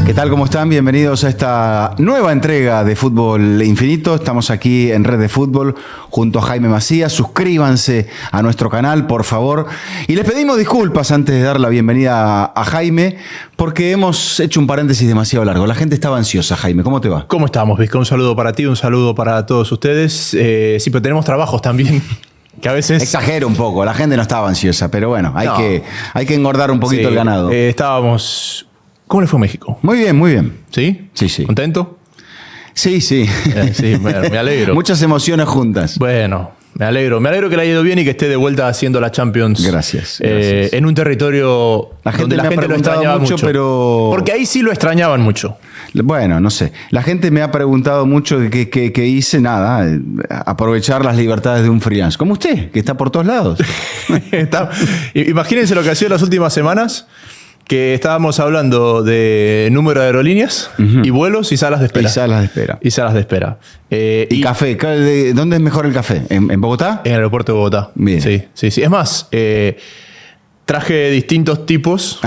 ¿Qué tal? ¿Cómo están? Bienvenidos a esta nueva entrega de Fútbol Infinito. Estamos aquí en Red de Fútbol junto a Jaime Macías. Suscríbanse a nuestro canal, por favor. Y les pedimos disculpas antes de dar la bienvenida a Jaime, porque hemos hecho un paréntesis demasiado largo. La gente estaba ansiosa. Jaime, ¿cómo te va? ¿Cómo estamos, Vizca? Un saludo para ti, un saludo para todos ustedes. Sí, pero tenemos trabajos también. Que a veces... Exagero un poco, la gente no estaba ansiosa, pero bueno, hay que engordar un poquito el ganado. Estábamos... ¿Cómo le fue a México? Muy bien, muy bien. ¿Sí? Sí, sí. ¿Contento? Sí, sí. Sí, me alegro. Muchas emociones juntas. Bueno, me alegro. Me alegro que le haya ido bien y que esté de vuelta haciendo la Champions. Gracias. En un territorio donde la gente lo extrañaba mucho. Pero... Porque ahí sí lo extrañaban mucho. Bueno, no sé. La gente me ha preguntado mucho qué hice. Nada, aprovechar las libertades de un freelance. Como usted, que está por todos lados. Imagínense lo que ha sido las últimas semanas. Que estábamos hablando de número de aerolíneas y vuelos y salas de espera. Y salas de espera. Y café. ¿Dónde es mejor el café? ¿En Bogotá? En el aeropuerto de Bogotá. Bien. Sí. Es más, traje distintos tipos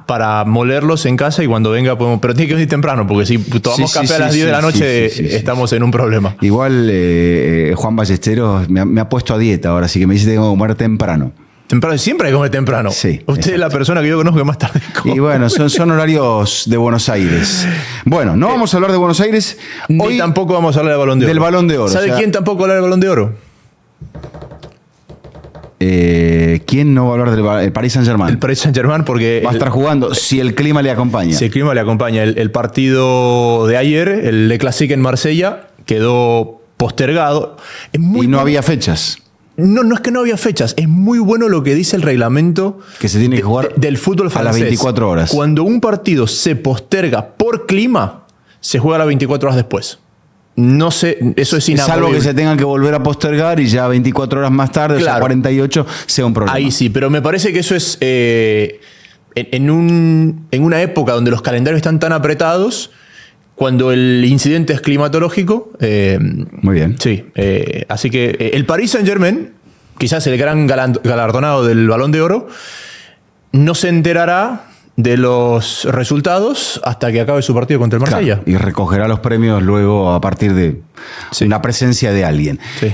para molerlos en casa y cuando venga podemos... Pero tiene que venir temprano porque si tomamos café a las 10 de la noche estamos en un problema. Igual Juan Ballesteros me ha puesto a dieta ahora, así que me dice que tengo que comer temprano. Temprano, siempre hay que comer temprano. Sí, usted es la persona que yo conozco que más tarde come. Y bueno, son horarios de Buenos Aires. Bueno, no vamos a hablar de Buenos Aires. Hoy tampoco vamos a hablar del Balón de Oro. Del Balón de Oro. ¿Sabe quién tampoco habla del Balón de Oro? ¿Quién no va a hablar del Paris Saint-Germain? El Paris Saint-Germain porque... Va a estar jugando si el clima le acompaña. Si el clima le acompaña. El partido de ayer, el Le Classique en Marsella, quedó postergado. Y no había fechas. No es que no había fechas, es muy bueno lo que dice el reglamento que se tiene que jugar del fútbol francés. A las 24 horas. Cuando un partido se posterga por clima, se juega a las 24 horas después. No sé, eso es inamovible. Salvo que se tengan que volver a postergar y ya 24 horas más tarde, claro, o sea, 48, sea un problema. Ahí sí, pero me parece que eso es en una época donde los calendarios están tan apretados. Cuando el incidente es climatológico. Muy bien. Sí. Así que el Paris Saint-Germain, quizás el gran galardonado del Balón de Oro, no se enterará de los resultados hasta que acabe su partido contra el Marsella. Claro, y recogerá los premios luego a partir de una presencia de alguien. Sí.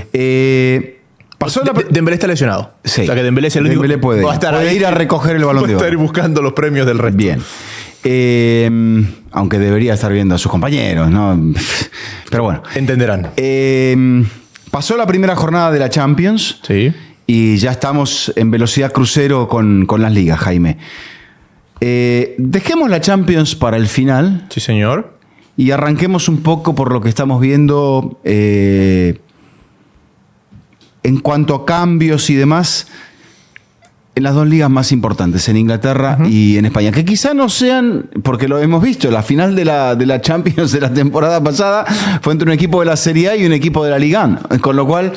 Dembélé está lesionado. Sí. O sea que Dembélé es el único. Dembélé puede ir a recoger el Balón de Oro. Puede estar buscando los premios del resto. Bien. Aunque debería estar viendo a sus compañeros, ¿no? Pero bueno. Entenderán. Pasó la primera jornada de la Champions. Sí. Y ya estamos en velocidad crucero con las ligas, Jaime. Dejemos la Champions para el final. Sí, señor. Y arranquemos un poco por lo que estamos viendo en cuanto a cambios y demás. En las dos ligas más importantes, en Inglaterra y en España, que quizá no sean, porque lo hemos visto, la final de la Champions de la temporada pasada fue entre un equipo de la Serie A y un equipo de la Liga, con lo cual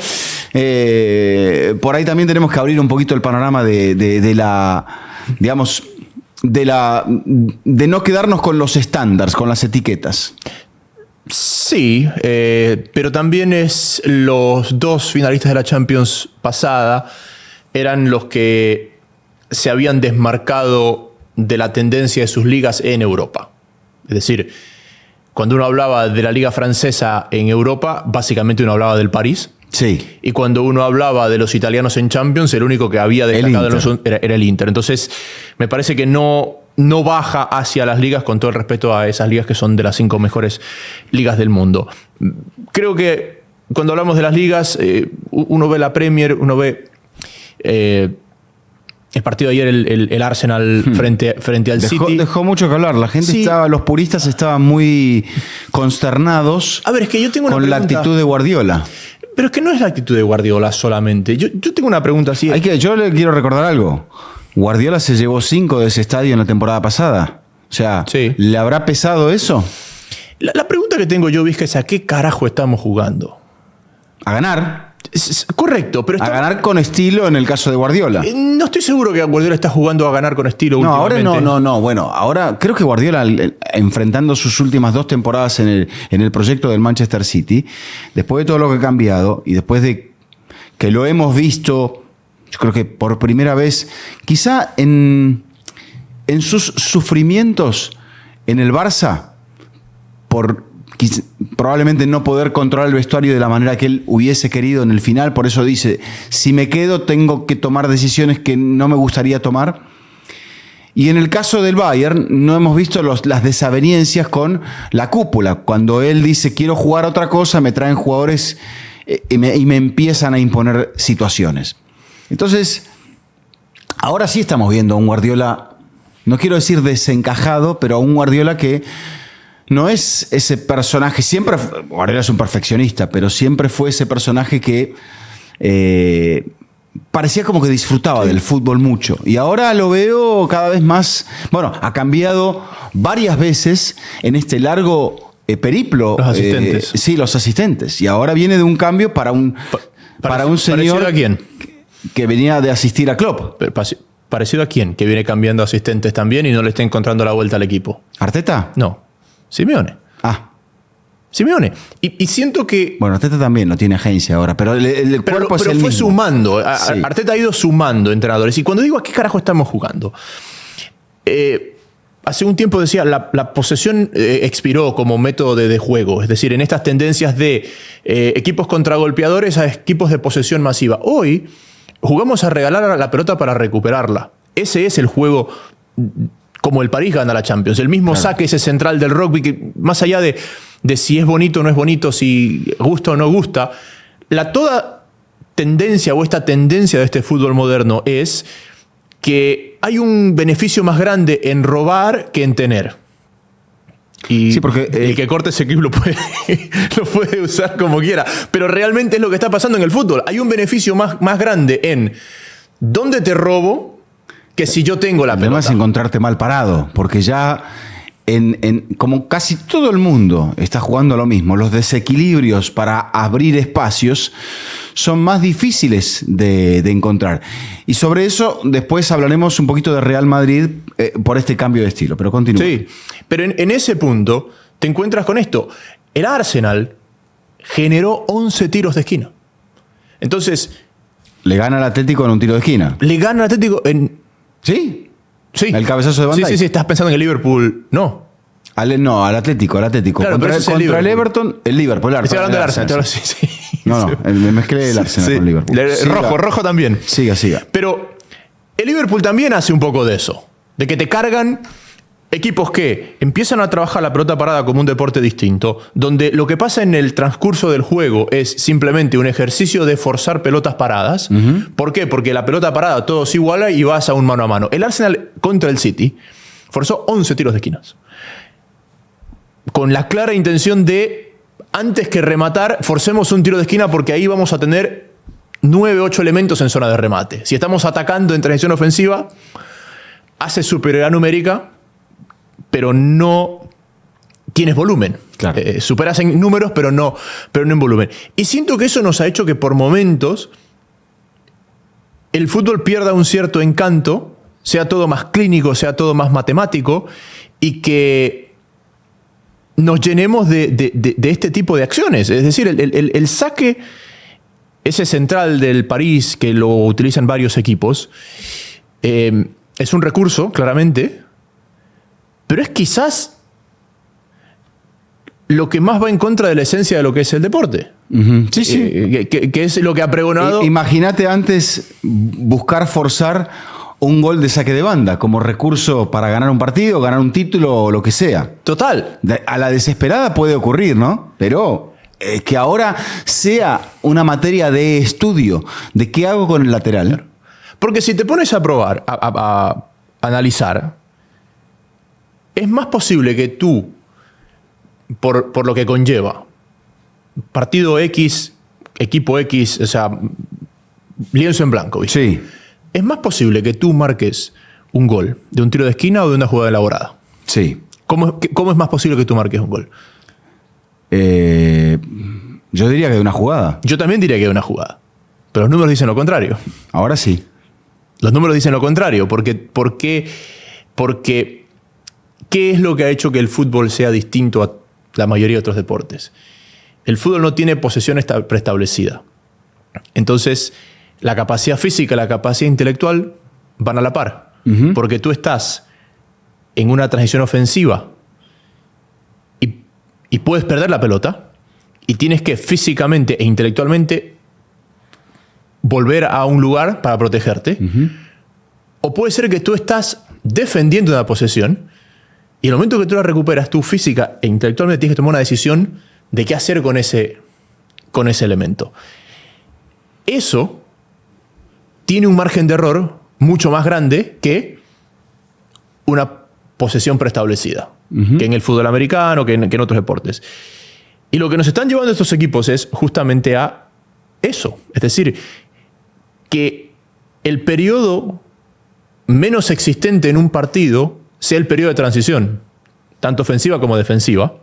por ahí también tenemos que abrir un poquito el panorama de la, digamos, de no quedarnos con los estándares, con las etiquetas. Sí, pero también los dos finalistas de la Champions pasada eran los que se habían desmarcado de la tendencia de sus ligas en Europa. Es decir, cuando uno hablaba de la liga francesa en Europa, básicamente uno hablaba del París. Sí. Y cuando uno hablaba de los italianos en Champions, el único que había destacado era el Inter. Entonces, me parece que no baja hacia las ligas, con todo el respeto a esas ligas que son de las 5 mejores ligas del mundo. Creo que cuando hablamos de las ligas, uno ve la Premier, uno ve... el partido de ayer, el Arsenal frente al City. Dejó mucho que hablar. La gente los puristas estaban muy consternados. A ver, es que yo tengo una con la actitud de Guardiola. Pero es que no es la actitud de Guardiola solamente. Yo tengo una pregunta así. Yo le quiero recordar algo. Guardiola se llevó 5 de ese estadio en la temporada pasada. O sea, ¿le habrá pesado eso? La pregunta que tengo yo, Vizca, es ¿a qué carajo estamos jugando? A ganar. Correcto, pero a ganar con estilo en el caso de Guardiola. No estoy seguro que Guardiola está jugando a ganar con estilo últimamente. Ahora no. Bueno, ahora creo que Guardiola, enfrentando sus últimas 2 temporadas en el proyecto del Manchester City, después de todo lo que ha cambiado y después de que lo hemos visto Yo creo que por primera vez, quizá en sus sufrimientos en el Barça, probablemente no poder controlar el vestuario de la manera que él hubiese querido en el final, por eso dice, si me quedo tengo que tomar decisiones que no me gustaría tomar. Y en el caso del Bayern no hemos visto las desavenencias con la cúpula. Cuando él dice quiero jugar otra cosa, me traen jugadores y me empiezan a imponer situaciones. Entonces, ahora sí estamos viendo a un Guardiola, no quiero decir desencajado, pero a un Guardiola que no es ese personaje, Guardiola es un perfeccionista, pero siempre fue ese personaje que parecía como que disfrutaba del fútbol mucho. Y ahora lo veo cada vez más, bueno, ha cambiado varias veces en este largo periplo. Los asistentes. Sí, los asistentes. Y ahora viene de un cambio para un señor... ¿Parecido a quién? Que venía de asistir a Klopp. ¿Parecido a quién? Que viene cambiando asistentes también y no le está encontrando la vuelta al equipo. ¿Arteta? No. Simeone. Simeone. Y siento que... Bueno, Arteta también no tiene agencia ahora, pero el cuerpo es el mismo. Pero fue sumando. Sí. Arteta ha ido sumando entrenadores. Y cuando digo a qué carajo estamos jugando, hace un tiempo decía, la posesión expiró como método de juego. Es decir, en estas tendencias de equipos contragolpeadores a equipos de posesión masiva. Hoy jugamos a regalar la pelota para recuperarla. Ese es el juego como el París gana la Champions. El mismo saque ese central del rugby que más allá de si es bonito o no es bonito, si gusta o no gusta, toda tendencia o esta tendencia de este fútbol moderno es que hay un beneficio más grande en robar que en tener. Y sí, porque el que corte ese clip lo puede usar como quiera. Pero realmente es lo que está pasando en el fútbol. Hay un beneficio más grande en dónde te robo que si yo tengo la pelota. Además, encontrarte mal parado, porque ya como casi todo el mundo está jugando lo mismo, los desequilibrios para abrir espacios son más difíciles de encontrar. Y sobre eso después hablaremos un poquito de Real Madrid por este cambio de estilo, pero continúa. Sí, pero en ese punto te encuentras con esto. El Arsenal generó 11 tiros de esquina. Entonces... Le gana al Atlético en un tiro de esquina. Le gana al Atlético en... ¿Sí? Sí. El cabezazo de Van Dijk. Sí, estás pensando en el Liverpool. No. Al Atlético. Claro, contra el Everton, el Liverpool. Estoy hablando del Arsenal. Sí. No, me mezclé el Arsenal con el Liverpool. Rojo también. Siga. Pero el Liverpool también hace un poco de eso. De que te cargan equipos que empiezan a trabajar la pelota parada como un deporte distinto, donde lo que pasa en el transcurso del juego es simplemente un ejercicio de forzar pelotas paradas. ¿Por qué? Porque la pelota parada todo se iguala y vas a un mano a mano. El Arsenal contra el City forzó 11 tiros de esquinas. Con la clara intención de, antes que rematar, forcemos un tiro de esquina porque ahí vamos a tener 9, 8 elementos en zona de remate. Si estamos atacando en transición ofensiva, hace superioridad numérica, pero no tienes volumen. Claro. Superas en números, pero no en volumen. Y siento que eso nos ha hecho que por momentos el fútbol pierda un cierto encanto, sea todo más clínico, sea todo más matemático, y que nos llenemos de este tipo de acciones. Es decir, el saque, ese central del París, que lo utilizan varios equipos, es un recurso, claramente, pero es quizás lo que más va en contra de la esencia de lo que es el deporte. Sí. Que es lo que ha pregonado. Imagínate antes buscar forzar un gol de saque de banda como recurso para ganar un partido, ganar un título o lo que sea. Total. A la desesperada puede ocurrir, ¿no? Pero que ahora sea una materia de estudio de qué hago con el lateral. Porque si te pones a probar, a analizar, es más posible que tú, por lo que conlleva, partido X, equipo X, o sea, lienzo en blanco, ¿viste? Sí. Es más posible que tú marques un gol de un tiro de esquina o de una jugada elaborada. Sí. ¿Cómo es más posible que tú marques un gol? Yo diría que de una jugada. Yo también diría que de una jugada. Pero los números dicen lo contrario. Ahora sí. Los números dicen lo contrario. Porque ¿qué es lo que ha hecho que el fútbol sea distinto a la mayoría de otros deportes? El fútbol no tiene posesión preestablecida. Entonces, la capacidad física y la capacidad intelectual van a la par. Porque tú estás en una transición ofensiva y puedes perder la pelota y tienes que físicamente e intelectualmente volver a un lugar para protegerte. O puede ser que tú estás defendiendo una posesión y en el momento que tú la recuperas, tú física e intelectualmente tienes que tomar una decisión de qué hacer con ese elemento. Eso tiene un margen de error mucho más grande que una posesión preestablecida, que en el fútbol americano, que en otros deportes. Y lo que nos están llevando estos equipos es justamente a eso. Es decir, que el periodo menos existente en un partido sea el periodo de transición, tanto ofensiva como defensiva,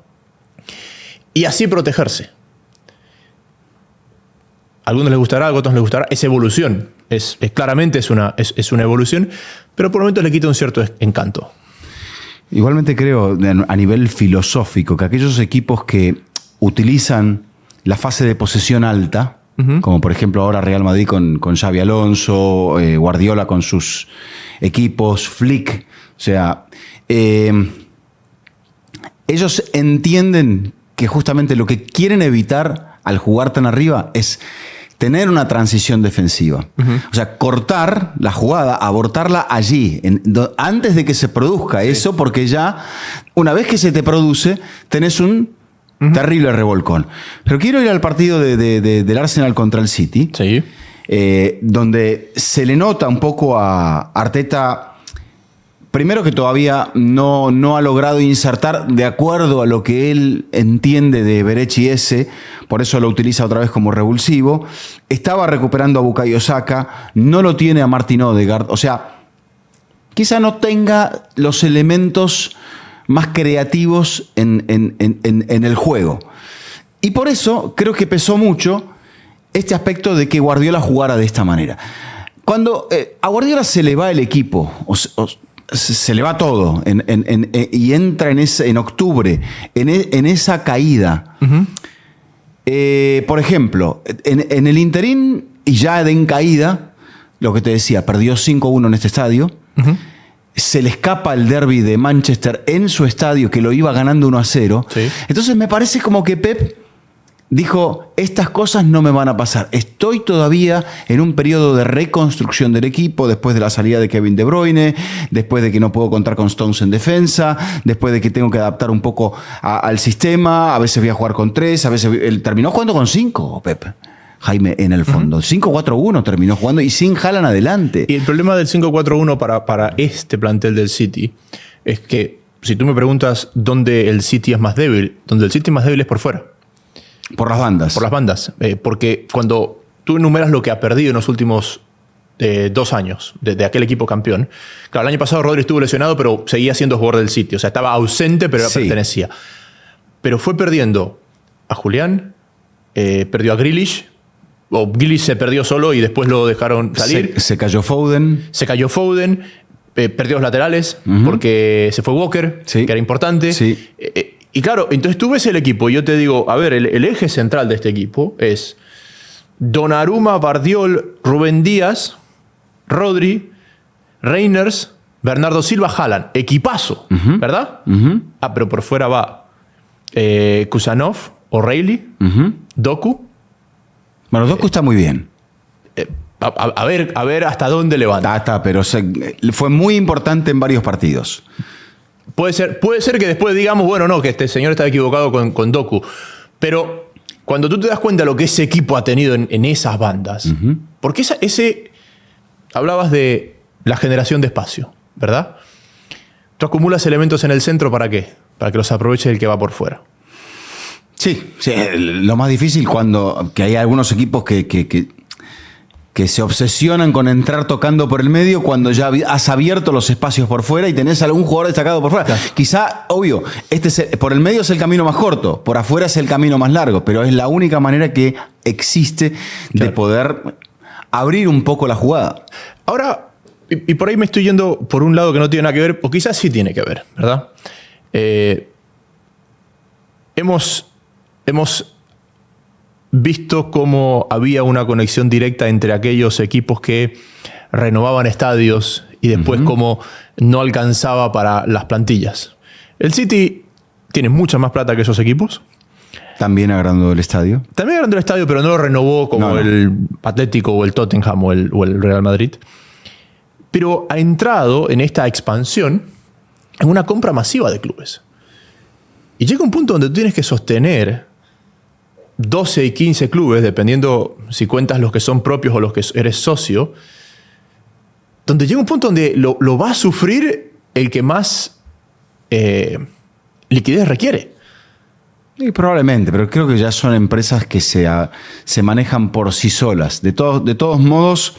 y así protegerse. A algunos les gustará, a otros les gustará. Es evolución. Claramente es una evolución, pero por momentos le quita un cierto encanto. Igualmente creo, a nivel filosófico, que aquellos equipos que utilizan la fase de posesión alta, como por ejemplo ahora Real Madrid con Xabi Alonso, Guardiola con sus equipos, Flick, o sea, ellos entienden que justamente lo que quieren evitar al jugar tan arriba es tener una transición defensiva. O sea, cortar la jugada, abortarla allí, antes de que se produzca eso, porque ya, una vez que se te produce, tenés un terrible revolcón. Pero quiero ir al partido del Arsenal contra el City, donde se le nota un poco a Arteta. Primero que todavía no ha logrado insertar de acuerdo a lo que él entiende de Berechi S, por eso lo utiliza otra vez como revulsivo. Estaba recuperando a Bukayo Saka, no lo tiene a Martin Odegaard. O sea, quizá no tenga los elementos más creativos en el juego. Y por eso creo que pesó mucho este aspecto de que Guardiola jugara de esta manera. Cuando a Guardiola se le va el equipo, se le va todo y entra en octubre en esa caída. Por ejemplo, en el interín y ya en caída, lo que te decía, perdió 5-1 en este estadio. Se le escapa el derbi de Manchester en su estadio, que lo iba ganando 1-0. Sí. Entonces me parece como que Pep dijo, estas cosas no me van a pasar. Estoy todavía en un periodo de reconstrucción del equipo, después de la salida de Kevin De Bruyne, después de que no puedo contar con Stones en defensa, después de que tengo que adaptar un poco al sistema, a veces voy a jugar con 3, a veces él terminó jugando con 5, Pep. Jaime, en el fondo. 5-4-1 terminó jugando y sin Haaland adelante. Y el problema del 5-4-1 para este plantel del City es que, si tú me preguntas dónde el City es más débil, donde el City es más débil es por fuera. Por las bandas. Por las bandas. Porque cuando tú enumeras lo que ha perdido en los últimos 2 años de aquel equipo campeón, claro, el año pasado Rodri estuvo lesionado, pero seguía siendo jugador del City. O sea, estaba ausente, pero pertenecía. Pero fue perdiendo a Julián, perdió a Grealish, o Grealish se perdió solo y después lo dejaron salir. Se cayó Foden. Perdió los laterales porque se fue Walker, que era importante. Sí. Y claro, entonces tú ves el equipo y yo te digo, a ver, el eje central de este equipo es Donnarumma, Vardiol, Rubén Díaz, Rodri, Reyners, Bernardo Silva, Haaland. Equipazo, ¿verdad? Pero por fuera va Kusanov, O'Reilly, Doku. Bueno, Doku está muy bien. A ver hasta dónde levanta. Está, pero fue muy importante en varios partidos. Puede ser que después digamos, bueno, no, que este señor estaba equivocado con Doku. Pero cuando tú te das cuenta de lo que ese equipo ha tenido en esas bandas, porque hablabas de la generación de espacio, ¿verdad? Tú acumulas elementos en el centro, ¿para qué? Para que los aproveche el que va por fuera. Sí, lo más difícil que hay algunos equipos que se obsesionan con entrar tocando por el medio cuando ya has abierto los espacios por fuera y tenés algún jugador destacado por fuera. Claro. Quizá, obvio, por el medio es el camino más corto, por afuera es el camino más largo, pero es la única manera que existe de poder abrir un poco la jugada. Ahora, y por ahí me estoy yendo por un lado que no tiene nada que ver, o quizás sí tiene que ver, ¿verdad? Hemos visto cómo había una conexión directa entre aquellos equipos que renovaban estadios y después cómo no alcanzaba para las plantillas. El City tiene mucha más plata que esos equipos. También agrandó el estadio. También agrandó el estadio, pero no lo renovó como el Atlético o el Tottenham o el Real Madrid. Pero ha entrado en esta expansión en una compra masiva de clubes. Y llega un punto donde tú tienes que sostener 12 y 15 clubes, dependiendo si cuentas los que son propios o los que eres socio, donde llega un punto donde lo va a sufrir el que más liquidez requiere. Sí, probablemente, pero creo que ya son empresas que se manejan por sí solas. De todos modos,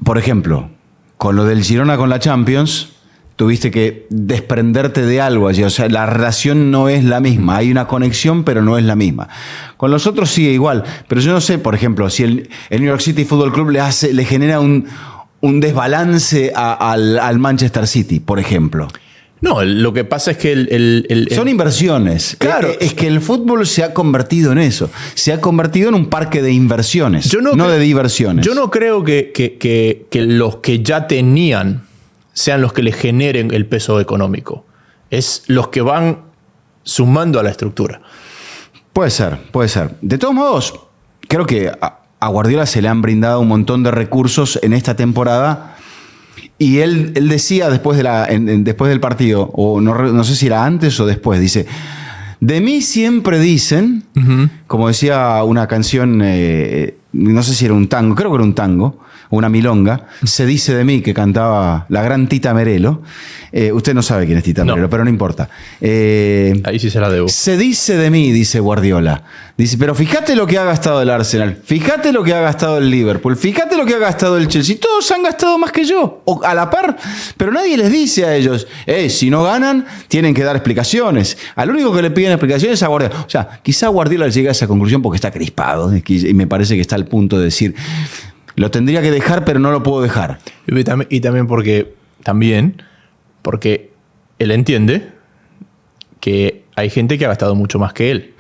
por ejemplo, con lo del Girona con la Champions, tuviste que desprenderte de algo allí. O sea, la relación no es la misma. Hay una conexión, pero no es la misma. Con los otros sigue igual. Pero yo no sé, por ejemplo, si el New York City Football Club le genera un desbalance al Manchester City, por ejemplo. No, lo que pasa es que son inversiones. Claro. Es que el fútbol se ha convertido en eso. Se ha convertido en un parque de inversiones, no de diversiones. Yo no creo que los que ya tenían sean los que le generen el peso económico. Es los que van sumando a la estructura. Puede ser. De todos modos, creo que a Guardiola se le han brindado un montón de recursos en esta temporada. Y él decía después del partido, o no sé si era antes o después, dice, de mí siempre dicen, como decía una canción, no sé si era un tango, creo que era un tango, o una milonga, se dice de mí, que cantaba la gran Tita Merelo. Usted no sabe quién es Tita Merelo, pero no importa. Ahí sí se la debo. Se dice de mí, dice Guardiola. Dice, pero fíjate lo que ha gastado el Arsenal, fíjate lo que ha gastado el Liverpool, fíjate lo que ha gastado el Chelsea. Todos han gastado más que yo, o a la par, pero nadie les dice a ellos, si no ganan, tienen que dar explicaciones. Al único que le piden explicaciones es a Guardiola. O sea, quizá Guardiola llega a esa conclusión porque está crispado, y me parece que está al punto de decir, lo tendría que dejar, pero no lo puedo dejar. Y también porque él entiende que hay gente que ha gastado mucho más que él.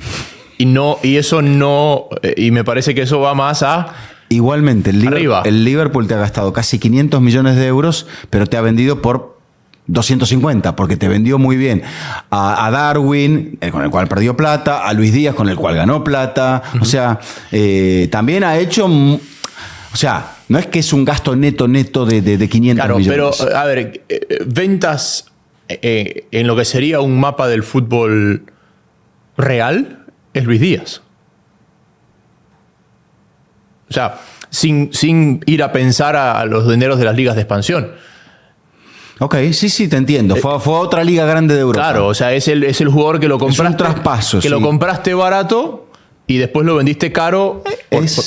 Y me parece que eso va más a... Igualmente, el Liverpool te ha gastado casi 500 millones de euros, pero te ha vendido por 250, porque te vendió muy bien a Darwin, con el cual perdió plata, a Luis Díaz, con el cual ganó plata. O sea, también ha hecho... O sea, no es que es un gasto neto de 500 millones. Pero, a ver, ventas en lo que sería un mapa del fútbol real es Luis Díaz. O sea, sin ir a pensar a los dineros de las ligas de expansión. Ok, sí, te entiendo. Fue a otra liga grande de Europa. Claro, o sea, es el jugador que lo compraste. Es un traspaso, que lo compraste barato y después lo vendiste caro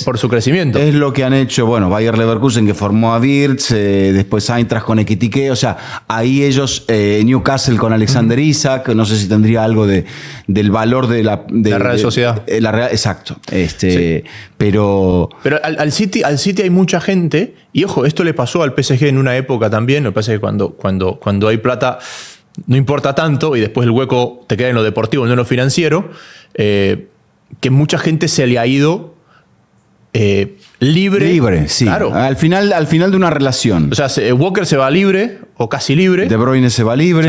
por su crecimiento. Es lo que han hecho, Bayer Leverkusen, que formó a Wirtz, después Eintracht con Ekitike, o sea, ahí ellos, Newcastle con Alexander Isak, no sé si tendría algo del valor de la Real Sociedad. Exacto. Sí. Pero al City hay mucha gente, y ojo, esto le pasó al PSG en una época también. Lo que pasa es que cuando hay plata no importa tanto, y después el hueco te queda en lo deportivo, no en lo financiero, que mucha gente se le ha ido libre. Libre, sí. Claro. Al final de una relación. O sea, Walker se va libre o casi libre. De Bruyne se va libre.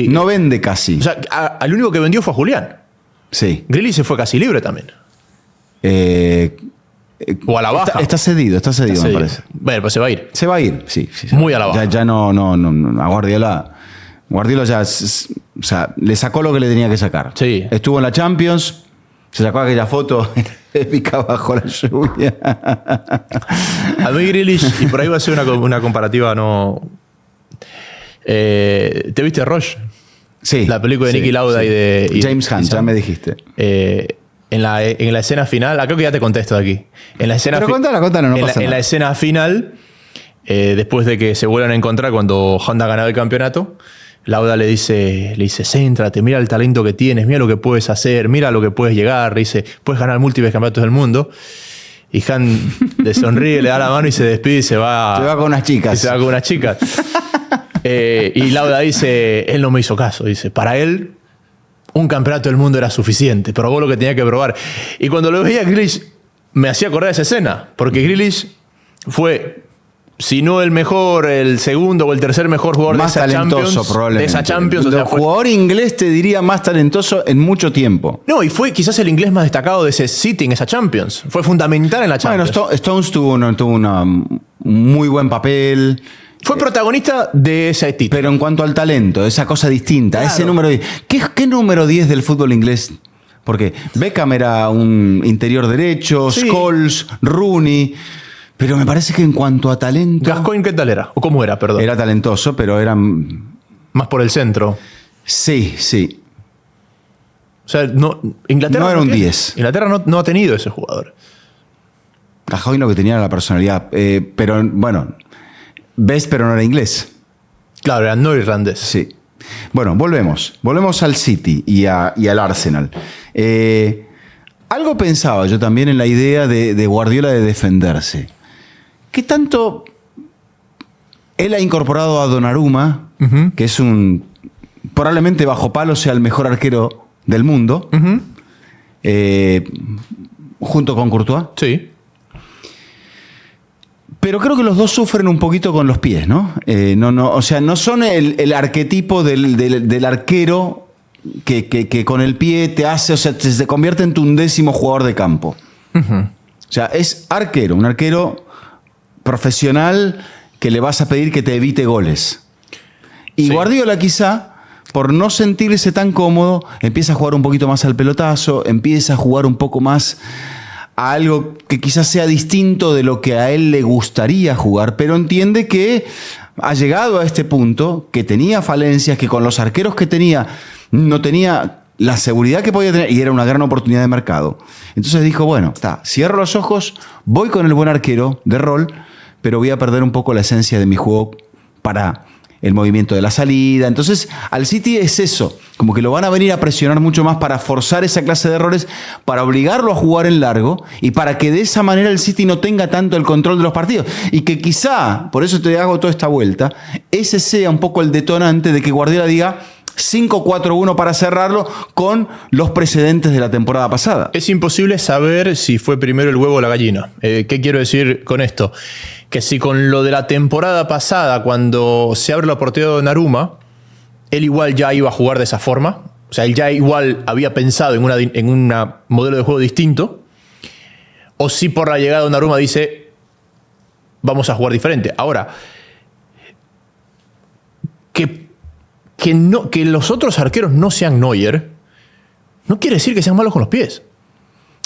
No vende casi. O sea, al único que vendió fue a Julián. Sí. Grealish se fue casi libre también. O a la baja. Está cedido, me parece. Bueno, pues se va a ir. Se va a ir, sí. Muy a la baja. Ya no. A Guardiola ya, o sea, le sacó lo que le tenía que sacar. Sí. Estuvo en la Champions. Se sacó aquella foto épica bajo la lluvia. A mí Grealish, y por ahí va a ser una comparativa no... ¿Te viste Rush? Sí. La película de Niki Lauda y de... James Hunt, ya me dijiste. En la escena final, creo que ya te contesto de aquí. En la escena Pero cuéntala, no pasa nada. En la escena final, después de que se vuelvan a encontrar cuando Honda ha ganado el campeonato, Lauda le dice, céntrate, mira el talento que tienes, mira lo que puedes hacer, mira lo que puedes llegar. Le dice, puedes ganar múltiples campeonatos del mundo. Y Han le sonríe, le da la mano y se despide y se va. Se va con unas chicas. Y Lauda dice, él no me hizo caso. Dice, para él, un campeonato del mundo era suficiente, probó lo que tenía que probar. Y cuando lo veía a Grealish, me hacía acordar de esa escena, porque Grealish fue, si no el mejor, el segundo o el tercer mejor jugador más de esa talentoso, Champions. probablemente. De esa Champions. El jugador inglés te diría más talentoso en mucho tiempo. No, y fue quizás el inglés más destacado de ese City en esa Champions. Fue fundamental en la Champions. Bueno, Stones tuvo un muy buen papel. Fue protagonista de ese título. Pero en cuanto al talento, esa cosa distinta, Claro. ese número 10. ¿Qué número 10 del fútbol inglés? Porque Beckham era un interior derecho, Sí. Scholes, Rooney. Pero me parece que en cuanto a talento. Gascoigne, ¿qué tal era? ¿O cómo era, perdón? Era talentoso, pero era. Más por el centro. Sí, sí. O sea, Inglaterra No era un tiene. 10. Inglaterra no ha tenido ese jugador. Gascoigne lo que tenía era la personalidad. Pero bueno, ves, pero no era inglés. Claro, era no irlandés. Sí. Bueno, volvemos al City y al Arsenal. Algo pensaba yo también en la idea de Guardiola de defenderse. ¿Qué tanto él ha incorporado a Donnarumma, que es probablemente bajo palo sea el mejor arquero del mundo, junto con Courtois? Sí. Pero creo que los dos sufren un poquito con los pies, ¿no? O sea, no son el arquetipo del arquero que con el pie te hace, o sea, se convierte en tu 11º jugador de campo. O sea, es arquero, un arquero profesional que le vas a pedir que te evite goles. Y Sí. Guardiola quizá, por no sentirse tan cómodo, empieza a jugar un poquito más al pelotazo, empieza a jugar un poco más a algo que quizás sea distinto de lo que a él le gustaría jugar, pero entiende que ha llegado a este punto, que tenía falencias, que con los arqueros que tenía no tenía la seguridad que podía tener y era una gran oportunidad de mercado. Entonces dijo, bueno, cierro los ojos, voy con el buen arquero de rol, pero voy a perder un poco la esencia de mi juego para el movimiento de la salida. Entonces, al City es eso, como que lo van a venir a presionar mucho más para forzar esa clase de errores, para obligarlo a jugar en largo y para que de esa manera el City no tenga tanto el control de los partidos. Y que quizá, por eso te hago toda esta vuelta, ese sea un poco el detonante de que Guardiola diga 5-4-1 para cerrarlo con los precedentes de la temporada pasada. Es imposible saber si fue primero el huevo o la gallina. ¿Qué quiero decir con esto? Que si con lo de la temporada pasada, cuando se abre la oportunidad de Donnarumma, él igual ya iba a jugar de esa forma. O sea, él ya igual había pensado en un modelo de juego distinto. O si por la llegada de Donnarumma dice, vamos a jugar diferente. Ahora, que los otros arqueros no sean Neuer, no quiere decir que sean malos con los pies.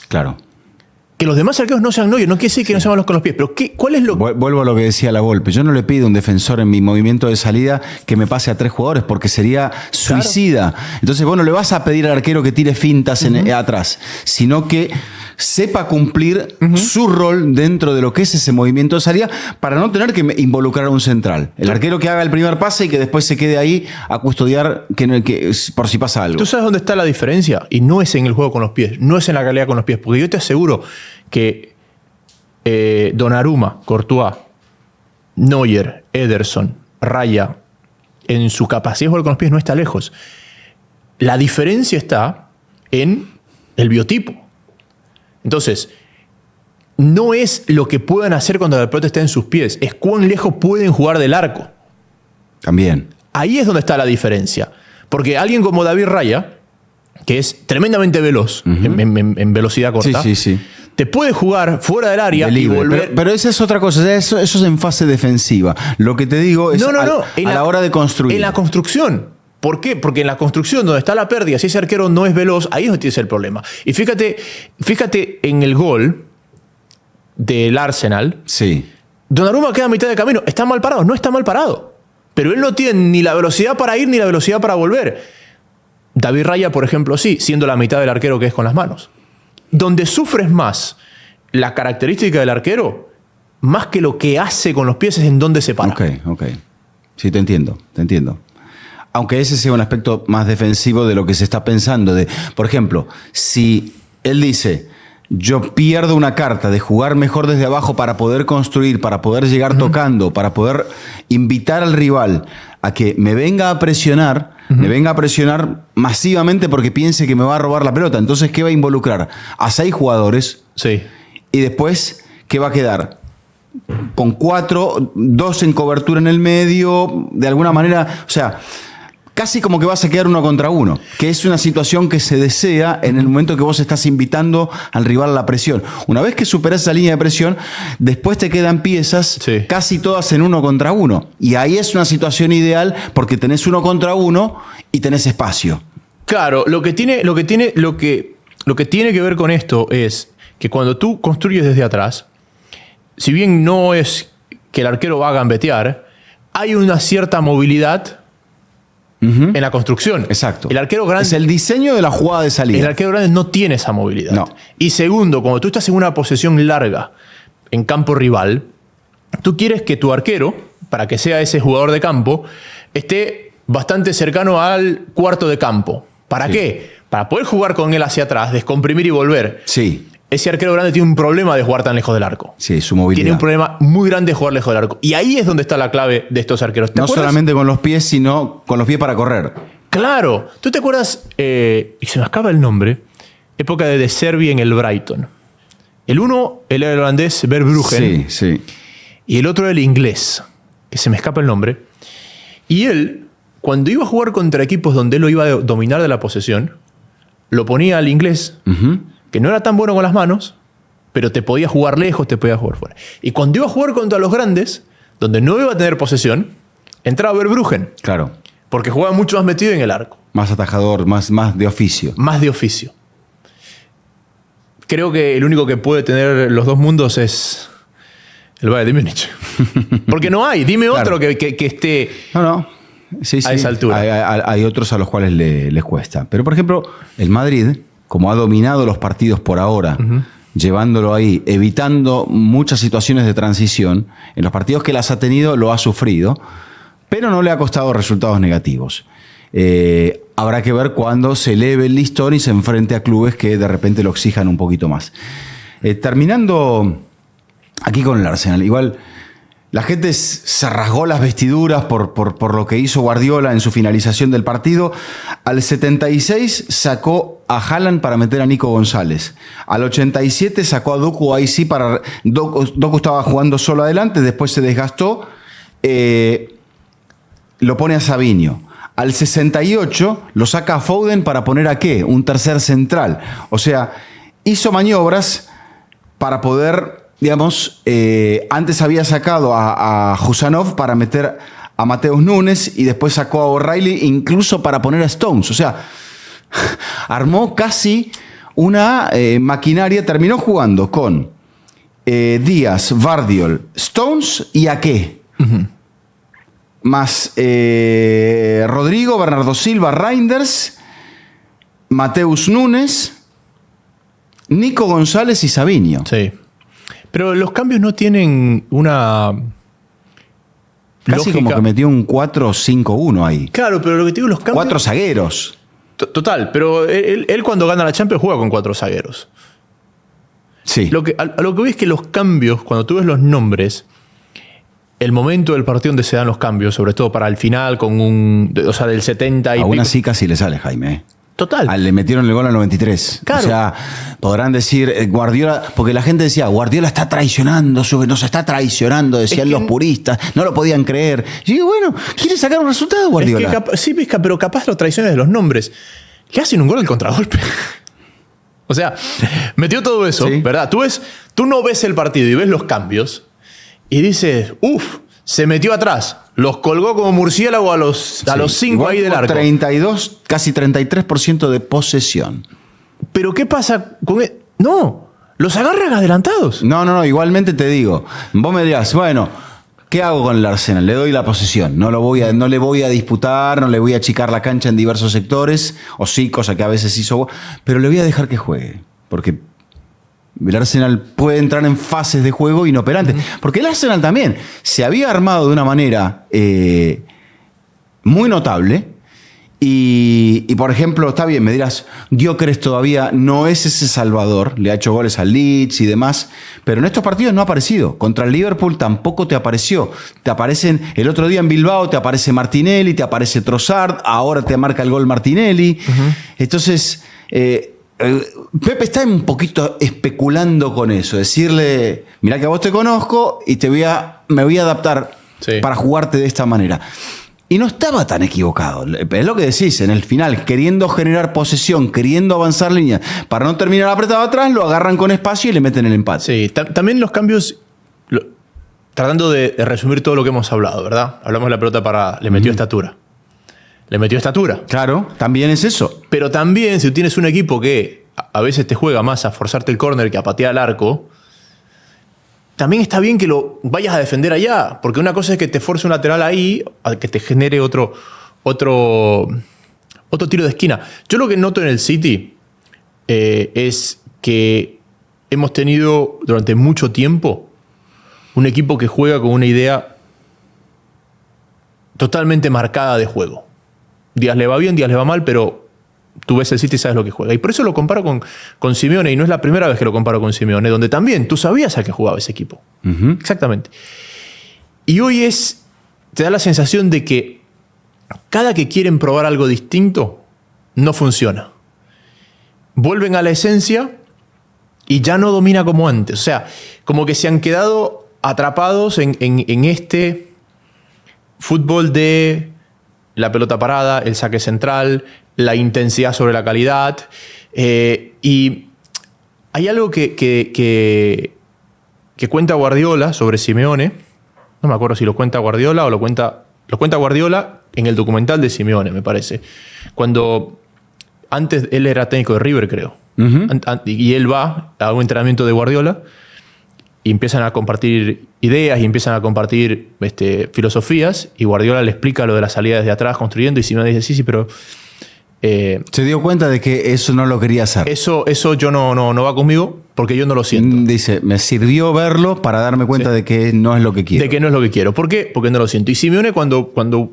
Claro. Que los demás arqueros no sean Neuer, no quiere decir que no sean malos con los pies. Pero ¿cuál es lo que...? Vuelvo a lo que decía la Volpe. Yo no le pido a un defensor en mi movimiento de salida que me pase a 3 jugadores porque sería suicida. Entonces, bueno, le vas a pedir al arquero que tire fintas atrás, sino que sepa cumplir su rol dentro de lo que es ese movimiento de salida para no tener que involucrar a un central. El arquero que haga el primer pase y que después se quede ahí a custodiar que por si pasa algo. ¿Tú sabes dónde está la diferencia? Y no es en el juego con los pies, no es en la calidad con los pies, porque yo te aseguro que Donnarumma, Courtois, Neuer, Ederson, Raya, en su capacidad de jugar con los pies no está lejos. La diferencia está en el biotipo. Entonces, no es lo que puedan hacer cuando la pelota está en sus pies, es cuán lejos pueden jugar del arco. También. Ahí es donde está la diferencia. Porque alguien como David Raya, que es tremendamente veloz en velocidad corta, Sí. te puede jugar fuera del área y Libre. volver... Pero esa es otra cosa, eso es en fase defensiva. Lo que te digo es a la hora de construir. En la construcción. ¿Por qué? Porque en la construcción donde está la pérdida, si ese arquero no es veloz, ahí es donde tienes el problema. Y fíjate en el gol del Arsenal. Sí. Donnarumma queda a mitad de camino. ¿Está mal parado? No está mal parado. Pero él no tiene ni la velocidad para ir ni la velocidad para volver. David Raya, por ejemplo, sí, siendo la mitad del arquero que es con las manos. Donde sufres más la característica del arquero, más que lo que hace con los pies, es en dónde se para. Ok. Sí, te entiendo. Aunque ese sea un aspecto más defensivo de lo que se está pensando. Por ejemplo, si él dice, yo pierdo una carta de jugar mejor desde abajo para poder construir, para poder llegar tocando, para poder invitar al rival a que me venga a presionar, me venga a presionar masivamente porque piense que me va a robar la pelota. Entonces, ¿qué va a involucrar? A 6 jugadores. Sí. Y después, ¿qué va a quedar? Con 4, 2 en cobertura en el medio, de alguna manera, o sea, casi como que vas a quedar 1 contra 1, que es una situación que se desea en el momento que vos estás invitando al rival a la presión. Una vez que superás esa línea de presión, después te quedan piezas casi todas en 1 contra 1. Y ahí es una situación ideal porque tenés 1 contra 1 y tenés espacio. Claro, lo que tiene que ver con esto es que cuando tú construyes desde atrás, si bien no es que el arquero va a gambetear, hay una cierta movilidad en la construcción. Exacto. El arquero grande, es el diseño de la jugada de salida. El arquero grande no tiene esa movilidad. No. Y segundo, cuando tú estás en una posesión larga en campo rival, tú quieres que tu arquero, para que sea ese jugador de campo, esté bastante cercano al cuarto de campo. ¿Para qué? Para poder jugar con él hacia atrás, descomprimir y volver. Sí. Ese arquero grande tiene un problema de jugar tan lejos del arco. Sí, su movilidad. Tiene un problema muy grande de jugar lejos del arco. Y ahí es donde está la clave de estos arqueros. No solamente con los pies, sino con los pies para correr. Claro. ¿Tú te acuerdas? Y se me escapa el nombre. Época de Servi en el Brighton. El uno, el holandés Verbruggen. Sí, sí. Y el otro, el inglés, que se me escapa el nombre. Y él, cuando iba a jugar contra equipos donde él lo iba a dominar de la posesión, lo ponía al inglés, que no era tan bueno con las manos, pero te podía jugar lejos, te podía jugar fuera. Y cuando iba a jugar contra los grandes, donde no iba a tener posesión, entraba Verbruggen. Claro. Porque jugaba mucho más metido en el arco. Más atajador, más de oficio. Más de oficio. Creo que el único que puede tener los dos mundos es el Bayern de Múnich. Porque no hay. Dime otro que esté Sí, a esa altura. Hay otros a los cuales les cuesta. Pero, por ejemplo, el Madrid, como ha dominado los partidos por ahora, llevándolo ahí, evitando muchas situaciones de transición, en los partidos que las ha tenido lo ha sufrido, pero no le ha costado resultados negativos. Habrá que ver cuándo se eleve el listón y se enfrente a clubes que de repente lo exijan un poquito más. Terminando aquí con el Arsenal, igual la gente se rasgó las vestiduras por lo que hizo Guardiola en su finalización del partido. Al 76 sacó a Haaland para meter a Nico González. Al 87 sacó a Doku, ahí sí, Doku estaba jugando solo adelante, después se desgastó, lo pone a Savinho. Al 68 lo saca a Foden para poner a ¿qué? Un tercer central. O sea, hizo maniobras para poder, digamos, antes había sacado a Husanov para meter a Mateus Nunes y después sacó a O'Reilly incluso para poner a Stones. O sea, armó casi una maquinaria. Terminó jugando con Díaz, Vardiol, Stones y Ake. Más Rodrigo, Bernardo Silva, Reinders, Mateus Nunes, Nico González y Savinho. Sí. Pero los cambios no tienen una casi lógica. Como que metió un 4-5-1 ahí. Claro, pero lo que te digo, los cambios... 4 zagueros. Total, pero él cuando gana la Champions juega con 4 zagueros. Sí. A lo que voy es que los cambios, cuando tú ves los nombres, el momento del partido donde se dan los cambios, sobre todo para el final, o sea, del 70 y aún pico. así casi le sale, Jaime. Total. Le metieron el gol al 93. Claro. O sea, podrán decir Guardiola, porque la gente decía, Guardiola está traicionando, nos está traicionando, decían los puristas, no lo podían creer. Y digo, bueno, quiere sacar un resultado, Guardiola. Es que sí, pero capaz los traiciones de los nombres le hacen un gol al contragolpe. O sea, metió todo eso, sí, ¿verdad? Tú no ves el partido y ves los cambios y dices, se metió atrás. Los colgó como murciélago a los 5 ahí del arco. 32, casi 33% de posesión. ¿Pero qué pasa con él? No, los agarran adelantados. No, igualmente te digo. Vos me dirás, bueno, ¿qué hago con el Arsenal? Le doy la posesión. No le voy a disputar, no le voy a achicar la cancha en diversos sectores, o sí, cosa que a veces hizo, pero le voy a dejar que juegue. Porque el Arsenal puede entrar en fases de juego inoperantes. Porque el Arsenal también se había armado de una manera muy notable Y por ejemplo, está bien, me dirás, Gyökeres todavía no es ese salvador, le ha hecho goles al Leeds y demás, pero en estos partidos no ha aparecido. Contra el Liverpool tampoco te apareció. Te aparecen, el otro día en Bilbao te aparece Martinelli, te aparece Trossard, ahora te marca el gol Martinelli. Entonces, Pepe está un poquito especulando con eso, decirle, mirá que a vos te conozco y me voy a adaptar para jugarte de esta manera. Y no estaba tan equivocado. Es lo que decís, en el final, queriendo generar posesión, queriendo avanzar líneas, para no terminar apretado atrás, lo agarran con espacio y le meten el empate. Sí, también los cambios, tratando de resumir todo lo que hemos hablado, ¿verdad? Hablamos de la pelota parada, le metió estatura. Le metió estatura. Claro, también es eso. Pero también, si tienes un equipo que a veces te juega más a forzarte el córner que a patear al arco, también está bien que lo vayas a defender allá, porque una cosa es que te force un lateral ahí, a que te genere otro tiro de esquina. Yo lo que noto en el City es que hemos tenido durante mucho tiempo un equipo que juega con una idea totalmente marcada de juego. Días le va bien, días le va mal, pero tú ves el City y sabes lo que juega. Y por eso lo comparo con Simeone, y no es la primera vez que lo comparo con Simeone, donde también tú sabías a qué jugaba ese equipo. Exactamente. Y hoy te da la sensación de que cada que quieren probar algo distinto, no funciona. Vuelven a la esencia y ya no domina como antes. O sea, como que se han quedado atrapados en este fútbol de la pelota parada, el saque central, la intensidad sobre la calidad. Y hay algo que cuenta Guardiola sobre Simeone. No me acuerdo si lo cuenta Guardiola o lo cuenta Guardiola en el documental de Simeone, me parece. Cuando antes él era técnico de River, creo. Y él va a un entrenamiento de Guardiola y empiezan a compartir ideas y empiezan a compartir filosofías, y Guardiola le explica lo de la salida desde atrás construyendo, y Simeone dice, sí, pero... se dio cuenta de que eso no lo quería hacer. Eso yo no va conmigo porque yo no lo siento. Dice, me sirvió verlo para darme cuenta de que no es lo que quiero. De que no es lo que quiero. ¿Por qué? Porque no lo siento. Y Simeone cuando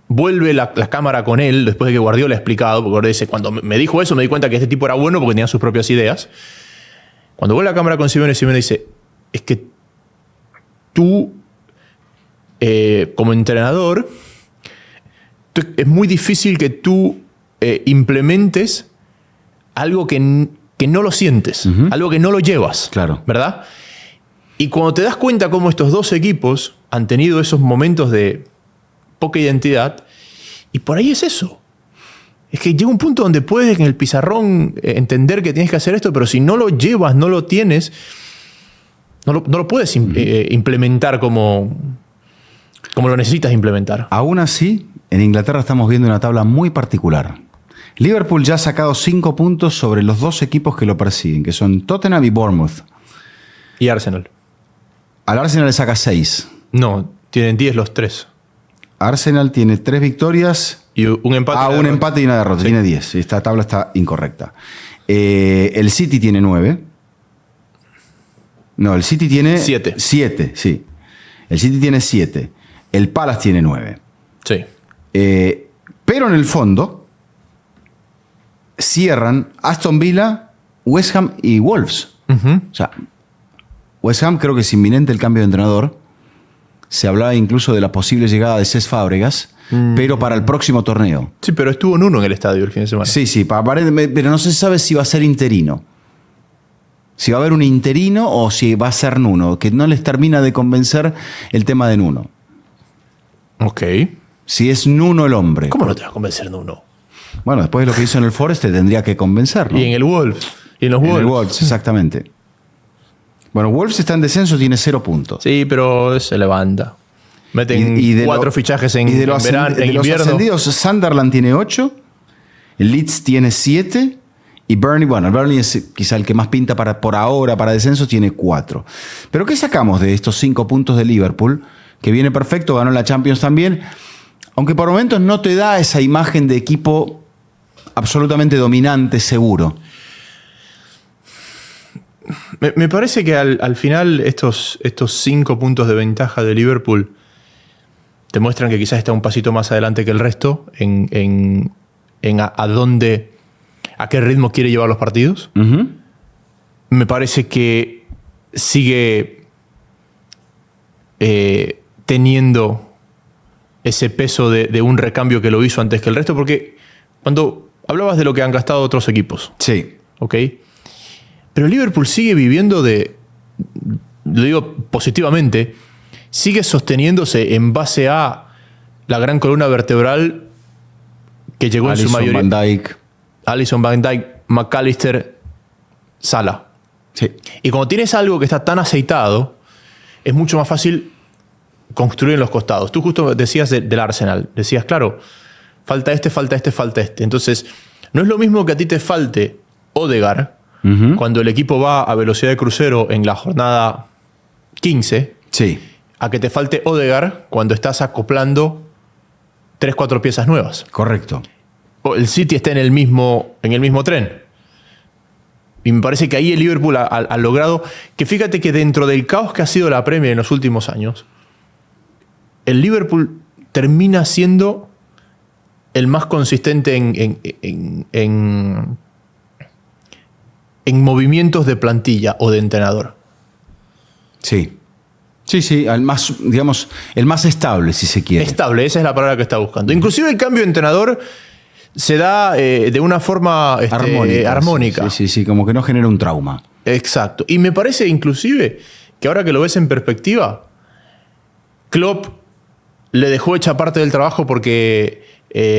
vuelve la cámara con él, después de que Guardiola ha explicado, porque dice, cuando me dijo eso me di cuenta que este tipo era bueno porque tenía sus propias ideas. Cuando vuelve la cámara con Simeone dice, es que tú, como entrenador, es muy difícil que tú implementes algo que no lo sientes, algo que no lo llevas, claro, ¿verdad? Y cuando te das cuenta cómo estos dos equipos han tenido esos momentos de poca identidad, y por ahí es eso. Es que llega un punto donde puedes en el pizarrón entender que tienes que hacer esto, pero si no lo llevas, no lo tienes, no lo puedes implementar como lo necesitas implementar. Aún así, en Inglaterra estamos viendo una tabla muy particular. Liverpool ya ha sacado 5 puntos sobre los dos equipos que lo persiguen, que son Tottenham y Bournemouth. Y Arsenal. Al Arsenal le saca 6. No, tienen 10 los tres. Arsenal tiene 3 victorias... Y un empate. Un empate y una derrota. Sí. Tiene 10. Esta tabla está incorrecta. El City tiene 9. No, el City tiene... 7. 7, sí. El City tiene 7. El Palace tiene 9. Sí. Pero en el fondo cierran Aston Villa, West Ham y Wolves. O sea, West Ham creo que es inminente el cambio de entrenador. Se hablaba incluso de la posible llegada de Cesc Fábregas, pero para el próximo torneo. Sí, pero estuvo Nuno en el estadio el fin de semana. Sí, pero no se sabe si va a ser interino. Si va a haber un interino o si va a ser Nuno, que no les termina de convencer el tema de Nuno. Ok. Si es Nuno el hombre. ¿Cómo no te va a convencer Nuno? Bueno, después de lo que hizo en el Forest te tendría que convencer, ¿no? Y en el Wolves. Y en los Wolves. En el Wolves, exactamente. Bueno, Wolves está en descenso, tiene 0 puntos. Sí, pero se levanta. Meten 4 fichajes en verano, en invierno. Los ascendidos, Sunderland tiene 8, el Leeds tiene 7 y Burnley es quizá el que más pinta por ahora para descenso, tiene 4. Pero ¿qué sacamos de estos 5 puntos de Liverpool? Que viene perfecto, ganó la Champions también, aunque por momentos no te da esa imagen de equipo absolutamente dominante, seguro. Me parece que al final estos 5 puntos de ventaja de Liverpool te muestran que quizás está un pasito más adelante que el resto en a qué ritmo quiere llevar los partidos. Uh-huh. Me parece que sigue teniendo ese peso de un recambio que lo hizo antes que el resto, porque cuando hablabas de lo que han gastado otros equipos, sí, ¿ok? Pero Liverpool sigue viviendo lo digo positivamente, sigue sosteniéndose en base a la gran columna vertebral que llegó en su mayoría. Van Dijk. Alisson, Van Dijk, McAllister, Salah. Sí. Y cuando tienes algo que está tan aceitado, es mucho más fácil construir en los costados. Tú justo decías del Arsenal. Decías, claro, falta este, falta este, falta este. Entonces, no es lo mismo que a ti te falte Odegaard Uh-huh. cuando el equipo va a velocidad de crucero en la jornada 15, Sí. a que te falte Odegaard cuando estás acoplando 3-4 piezas nuevas. Correcto. O el City está en el mismo tren. Y me parece que ahí el Liverpool ha logrado que, fíjate que dentro del caos que ha sido la Premier en los últimos años, el Liverpool termina siendo el más consistente en movimientos de plantilla o de entrenador. Sí. Sí, el más, digamos, el más estable, si se quiere. Estable, esa es la palabra que está buscando. Inclusive el cambio de entrenador se da de una forma armónica. Sí, como que no genera un trauma. Exacto. Y me parece inclusive que ahora que lo ves en perspectiva, Klopp le dejó hecha parte del trabajo porque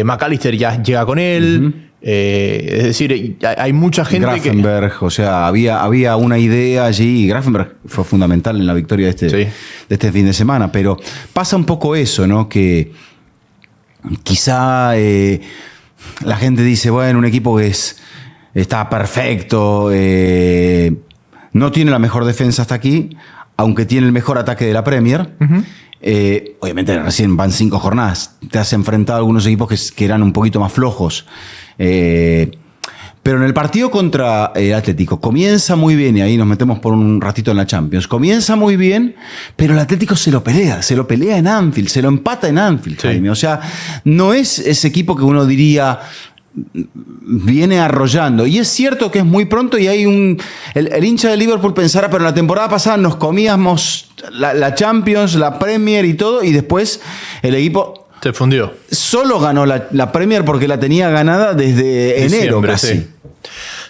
McAllister ya llega con él. Uh-huh. Es decir, hay mucha gente Grafenberg, o sea, había una idea allí y Grafenberg fue fundamental en la victoria de este fin de semana. Pero pasa un poco eso, ¿no? Que quizá la gente dice, bueno, un equipo que está perfecto, no tiene la mejor defensa hasta aquí, aunque tiene el mejor ataque de la Premier. Uh-huh. Obviamente recién van 5 jornadas, te has enfrentado a algunos equipos que eran un poquito más flojos. Pero en el partido contra el Atlético comienza muy bien, y ahí nos metemos por un ratito en la Champions. Comienza muy bien, pero el Atlético se lo pelea en Anfield, se lo empata en Anfield, sí. Jaime. O sea, no es ese equipo que uno diría viene arrollando. Y es cierto que es muy pronto y hay el hincha de Liverpool pensará, pero en la temporada pasada nos comíamos la Champions, la Premier y todo, y después el equipo se fundió. Solo ganó la Premier porque la tenía ganada desde enero casi.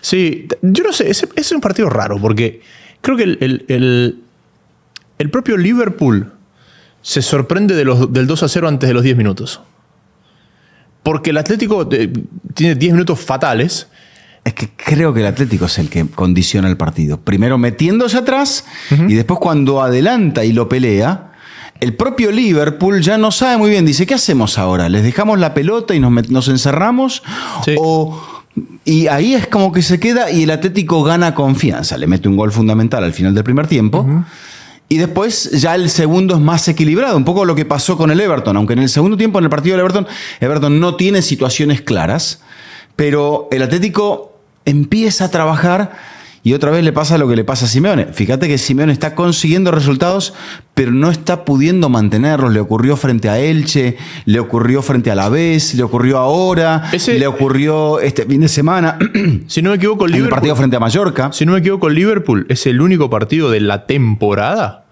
Sí, yo no sé, es un partido raro porque creo que el propio Liverpool se sorprende del 2-0 antes de los 10 minutos. Porque el Atlético tiene 10 minutos fatales. Es que creo que el Atlético es el que condiciona el partido. Primero metiéndose atrás, uh-huh, y después cuando adelanta y lo pelea, el propio Liverpool ya no sabe muy bien. Dice, ¿qué hacemos ahora? ¿Les dejamos la pelota y nos encerramos? Sí. Y ahí es como que se queda y el Atlético gana confianza. Le mete un gol fundamental al final del primer tiempo. Uh-huh. Y después ya el segundo es más equilibrado. Un poco lo que pasó con el Everton. Aunque en el segundo tiempo, en el partido del Everton no tiene situaciones claras. Pero el Atlético empieza a trabajar y otra vez le pasa lo que le pasa a Simeone. Fíjate que Simeone está consiguiendo resultados, pero no está pudiendo mantenerlos. Le ocurrió frente a Elche, le ocurrió frente a Alavés, le ocurrió ahora, le ocurrió este fin de semana. Si no me equivoco, el partido frente a Mallorca. Si no me equivoco, el Liverpool es el único partido de la temporada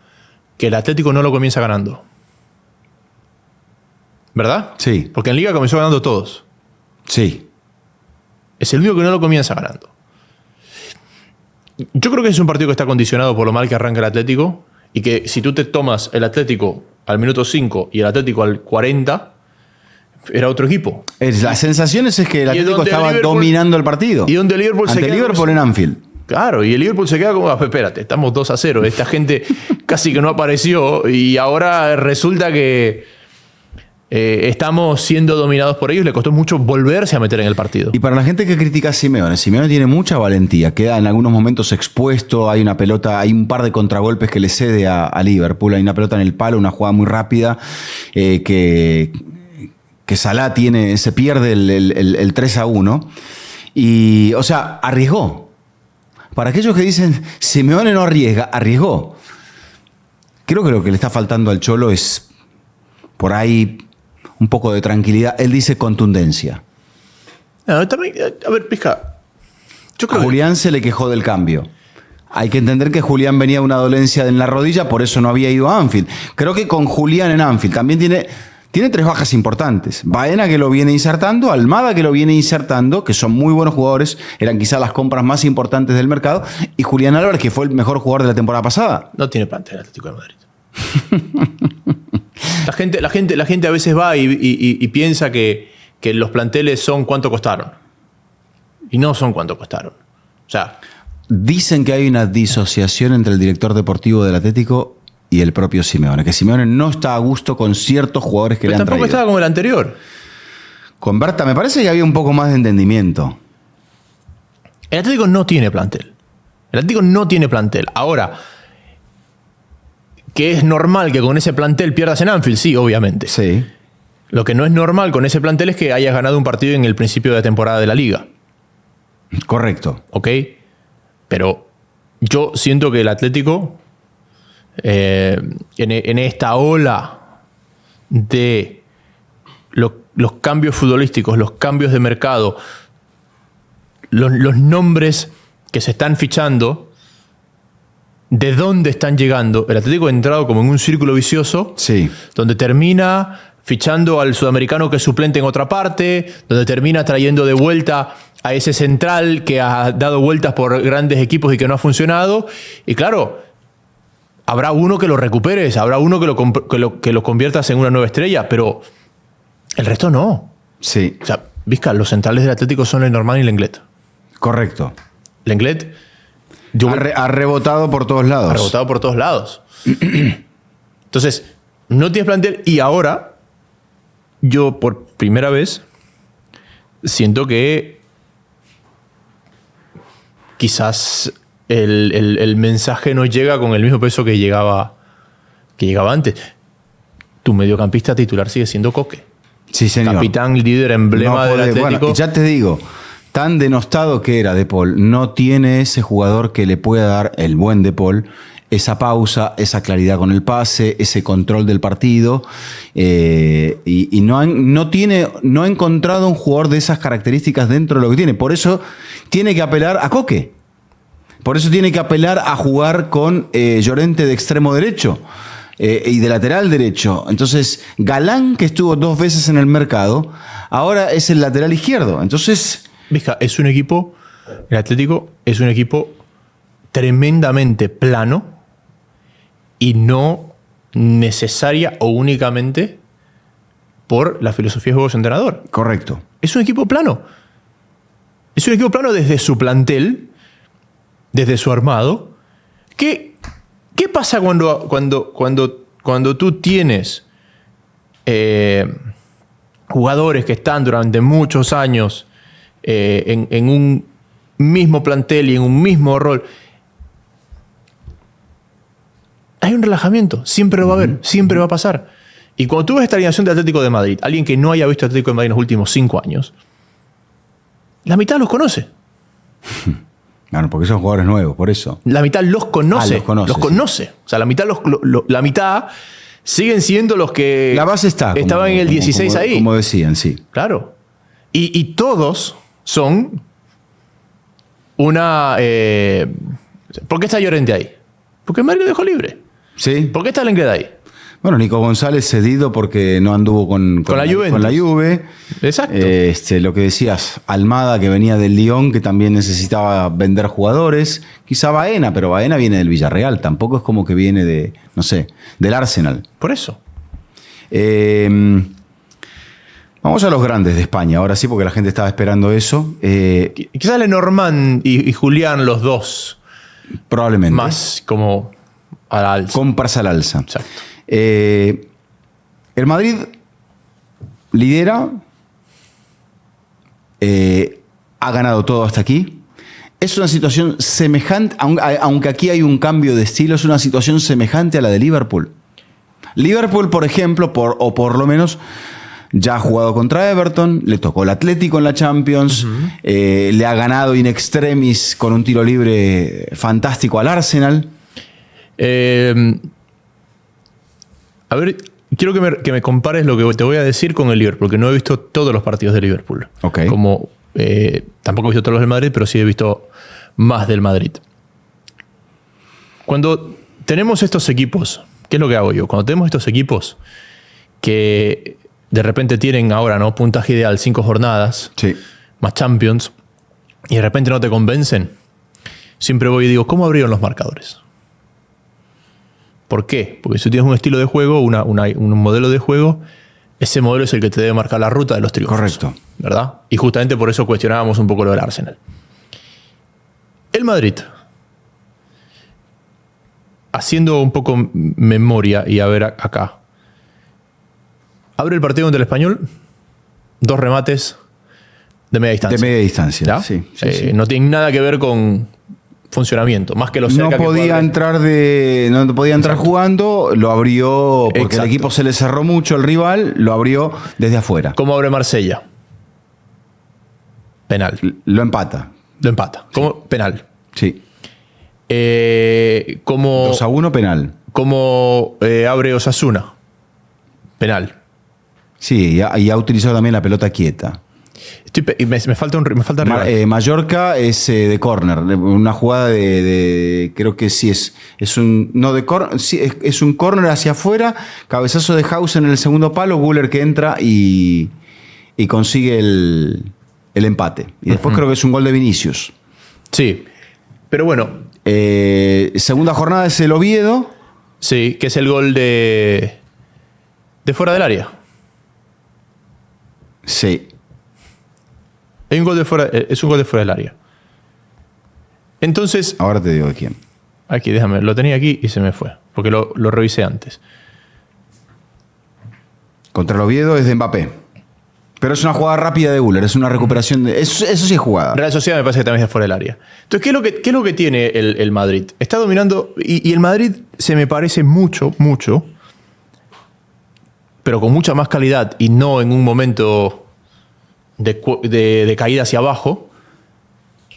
que el Atlético no lo comienza ganando. ¿Verdad? Sí. Porque en Liga comenzó ganando todos. Sí. Es el único que no lo comienza ganando. Yo creo que es un partido que está condicionado por lo mal que arranca el Atlético y que si tú te tomas el Atlético al minuto 5 y el Atlético al 40, era otro equipo. Las sensaciones es que el Atlético estaba dominando el partido. Y donde el Liverpool ante se queda Liverpool en Anfield. Claro, y el Liverpool se queda como, espérate, estamos 2-0. Esta gente casi que no apareció y ahora resulta que estamos siendo dominados por ellos. Le costó mucho volverse a meter en el partido. Y para la gente que critica a Simeone tiene mucha valentía. Queda en algunos momentos expuesto. Hay una pelota, hay un par de contragolpes que le cede a Liverpool. Hay una pelota en el palo, una jugada muy rápida que Salah se pierde el 3-1. Y, o sea, arriesgó. Para aquellos que dicen Simeone no arriesgó. Creo que lo que le está faltando al Cholo es por ahí un poco de tranquilidad. Él dice contundencia. No, también, a ver, Pizca. Yo creo A Julián se le quejó del cambio. Hay que entender que Julián venía de una dolencia en la rodilla, por eso no había ido a Anfield. Creo que con Julián en Anfield también tiene 3 bajas importantes. Baena, que lo viene insertando, Almada, que lo viene insertando, que son muy buenos jugadores, eran quizás las compras más importantes del mercado, y Julián Álvarez, que fue el mejor jugador de la temporada pasada. No tiene plantel el Atlético de Madrid. La gente a veces va y piensa que los planteles son cuánto costaron. Y no son cuánto costaron. O sea, dicen que hay una disociación entre el director deportivo del Atlético y el propio Simeone, que Simeone no está a gusto con ciertos jugadores que le han traído. Tampoco estaba como el anterior. Con Berta me parece que había un poco más de entendimiento. El Atlético no tiene plantel. El Atlético no tiene plantel. Ahora, que es normal que con ese plantel pierdas en Anfield, sí, obviamente. Sí. Lo que no es normal con ese plantel es que hayas ganado un partido en el principio de la temporada de la Liga. Correcto. ¿Ok? Pero yo siento que el Atlético, en esta ola de los cambios futbolísticos, los cambios de mercado, los nombres que se están fichando, de dónde están llegando, el Atlético ha entrado como en un círculo vicioso, Sí. donde termina fichando al sudamericano que es suplente en otra parte, donde termina trayendo de vuelta a ese central que ha dado vueltas por grandes equipos y que no ha funcionado. Y claro, habrá uno que lo recuperes, habrá uno que lo conviertas en una nueva estrella, pero el resto no. Sí. O sea, Vizca, los centrales del Atlético son Lenormand y Lenglet. Correcto. Lenglet Ha rebotado por todos lados. ha rebotado por todos lados. Entonces, no tienes plantel y ahora yo por primera vez siento que quizás el mensaje no llega con el mismo peso que llegaba antes. Tu mediocampista titular sigue siendo Coque. Sí, señor. Capitán, líder, emblema del Atlético. Bueno, ya te digo, tan denostado que era De Paul, no tiene ese jugador que le pueda dar, el buen De Paul, esa pausa, esa claridad con el pase, ese control del partido, y no ha encontrado un jugador de esas características dentro de lo que tiene. Por eso tiene que apelar a Coque. Por eso tiene que apelar a jugar con Llorente de extremo derecho y de lateral derecho. Entonces, Galán, que estuvo 2 veces en el mercado, ahora es el lateral izquierdo. Entonces, Vizca, es un equipo, el Atlético es un equipo tremendamente plano y no necesaria o únicamente por la filosofía de juego de su entrenador. correcto. Es un equipo plano. Es un equipo plano desde su plantel, desde su armado. ¿Qué pasa cuando tú tienes jugadores que están durante muchos años en un mismo plantel y en un mismo rol? Hay un relajamiento, siempre lo va a haber, siempre va a pasar. Y cuando tú ves esta alineación de Atlético de Madrid, alguien que no haya visto Atlético de Madrid en los últimos 5 años, la mitad los conoce. Claro, porque son jugadores nuevos, por eso. La mitad los conoce. Los conoce, sí. O sea, la mitad siguen siendo los que La base está. estaban en el 16 ahí. Como decían, sí. Claro. Y todos son una... ¿Por qué está Llorente ahí? Porque Madrid lo dejó libre. Sí. ¿Por qué está Lenglet ahí? Bueno, Nico González cedido porque no anduvo con la Juventus. Con la Juve. Exacto. Lo que decías, Almada, que venía del Lyon, que también necesitaba vender jugadores. Quizá Baena, pero Baena viene del Villarreal. Tampoco es como que viene de, no sé, del Arsenal. Por eso. Vamos a los grandes de España, ahora sí, porque la gente estaba esperando eso. Quizás Lenormand y Julián, los dos, Probablemente. más como al alza. Compras al alza. Exacto. El Madrid lidera, ha ganado todo hasta aquí. Es una situación semejante, aunque aquí hay un cambio de estilo, es una situación semejante a la de Liverpool. Liverpool, por ejemplo, o por lo menos, ya ha jugado contra Everton, le tocó el Atlético en la Champions, le ha ganado in extremis con un tiro libre fantástico al Arsenal. A ver, quiero que me compares lo que te voy a decir con el Liverpool, porque no he visto todos los partidos de Liverpool. Okay. Tampoco he visto todos los del Madrid, pero sí he visto más del Madrid. Cuando tenemos estos equipos, ¿qué es lo que hago yo? Cuando tenemos estos equipos que de repente tienen ahora, ¿no?, puntaje ideal, 5 jornadas, sí, más Champions, y de repente no te convencen, siempre voy y digo, ¿cómo abrieron los marcadores? ¿Por qué? Porque si tú tienes un estilo de juego, un modelo de juego, ese modelo es el que te debe marcar la ruta de los triunfos. Correcto. ¿Verdad? Y justamente por eso cuestionábamos un poco lo del Arsenal. El Madrid, haciendo un poco memoria y a ver acá, abre el partido contra el Español, 2 remates de media distancia. De media distancia, ¿ya? Sí. No tiene nada que ver con funcionamiento, más que lo cerca no podía entrar jugando, lo abrió porque Exacto. el equipo se le cerró mucho, el rival lo abrió desde afuera. ¿Cómo abre Marsella? Penal. Lo empata. Lo empata. ¿Cómo? Penal. Sí. ¿Cómo 2-1 penal. abre Osasuna? Penal. Sí, y ha utilizado también la pelota quieta. Me falta rival. Mallorca es de córner, una jugada de creo que sí es un no de córner, sí, es un córner hacia afuera, cabezazo de House en el segundo palo, Güler que entra y consigue el empate. Y después creo que es un gol de Vinicius. Sí, pero bueno. Segunda jornada es el Oviedo. Sí, que es el gol de fuera del área. Sí. Es un gol de fuera del área. Entonces, Ahora te digo de quién. aquí, déjame, lo tenía aquí y se me fue, porque lo revisé antes. Contra el Oviedo es de Mbappé. Pero es una jugada rápida de Güler, es una recuperación de. Eso sí es jugada. Real Sociedad me parece que también es de fuera del área. Entonces, ¿qué es lo que tiene el Madrid? Está dominando, y el Madrid se me parece mucho, pero con mucha más calidad y no en un momento de caída hacia abajo,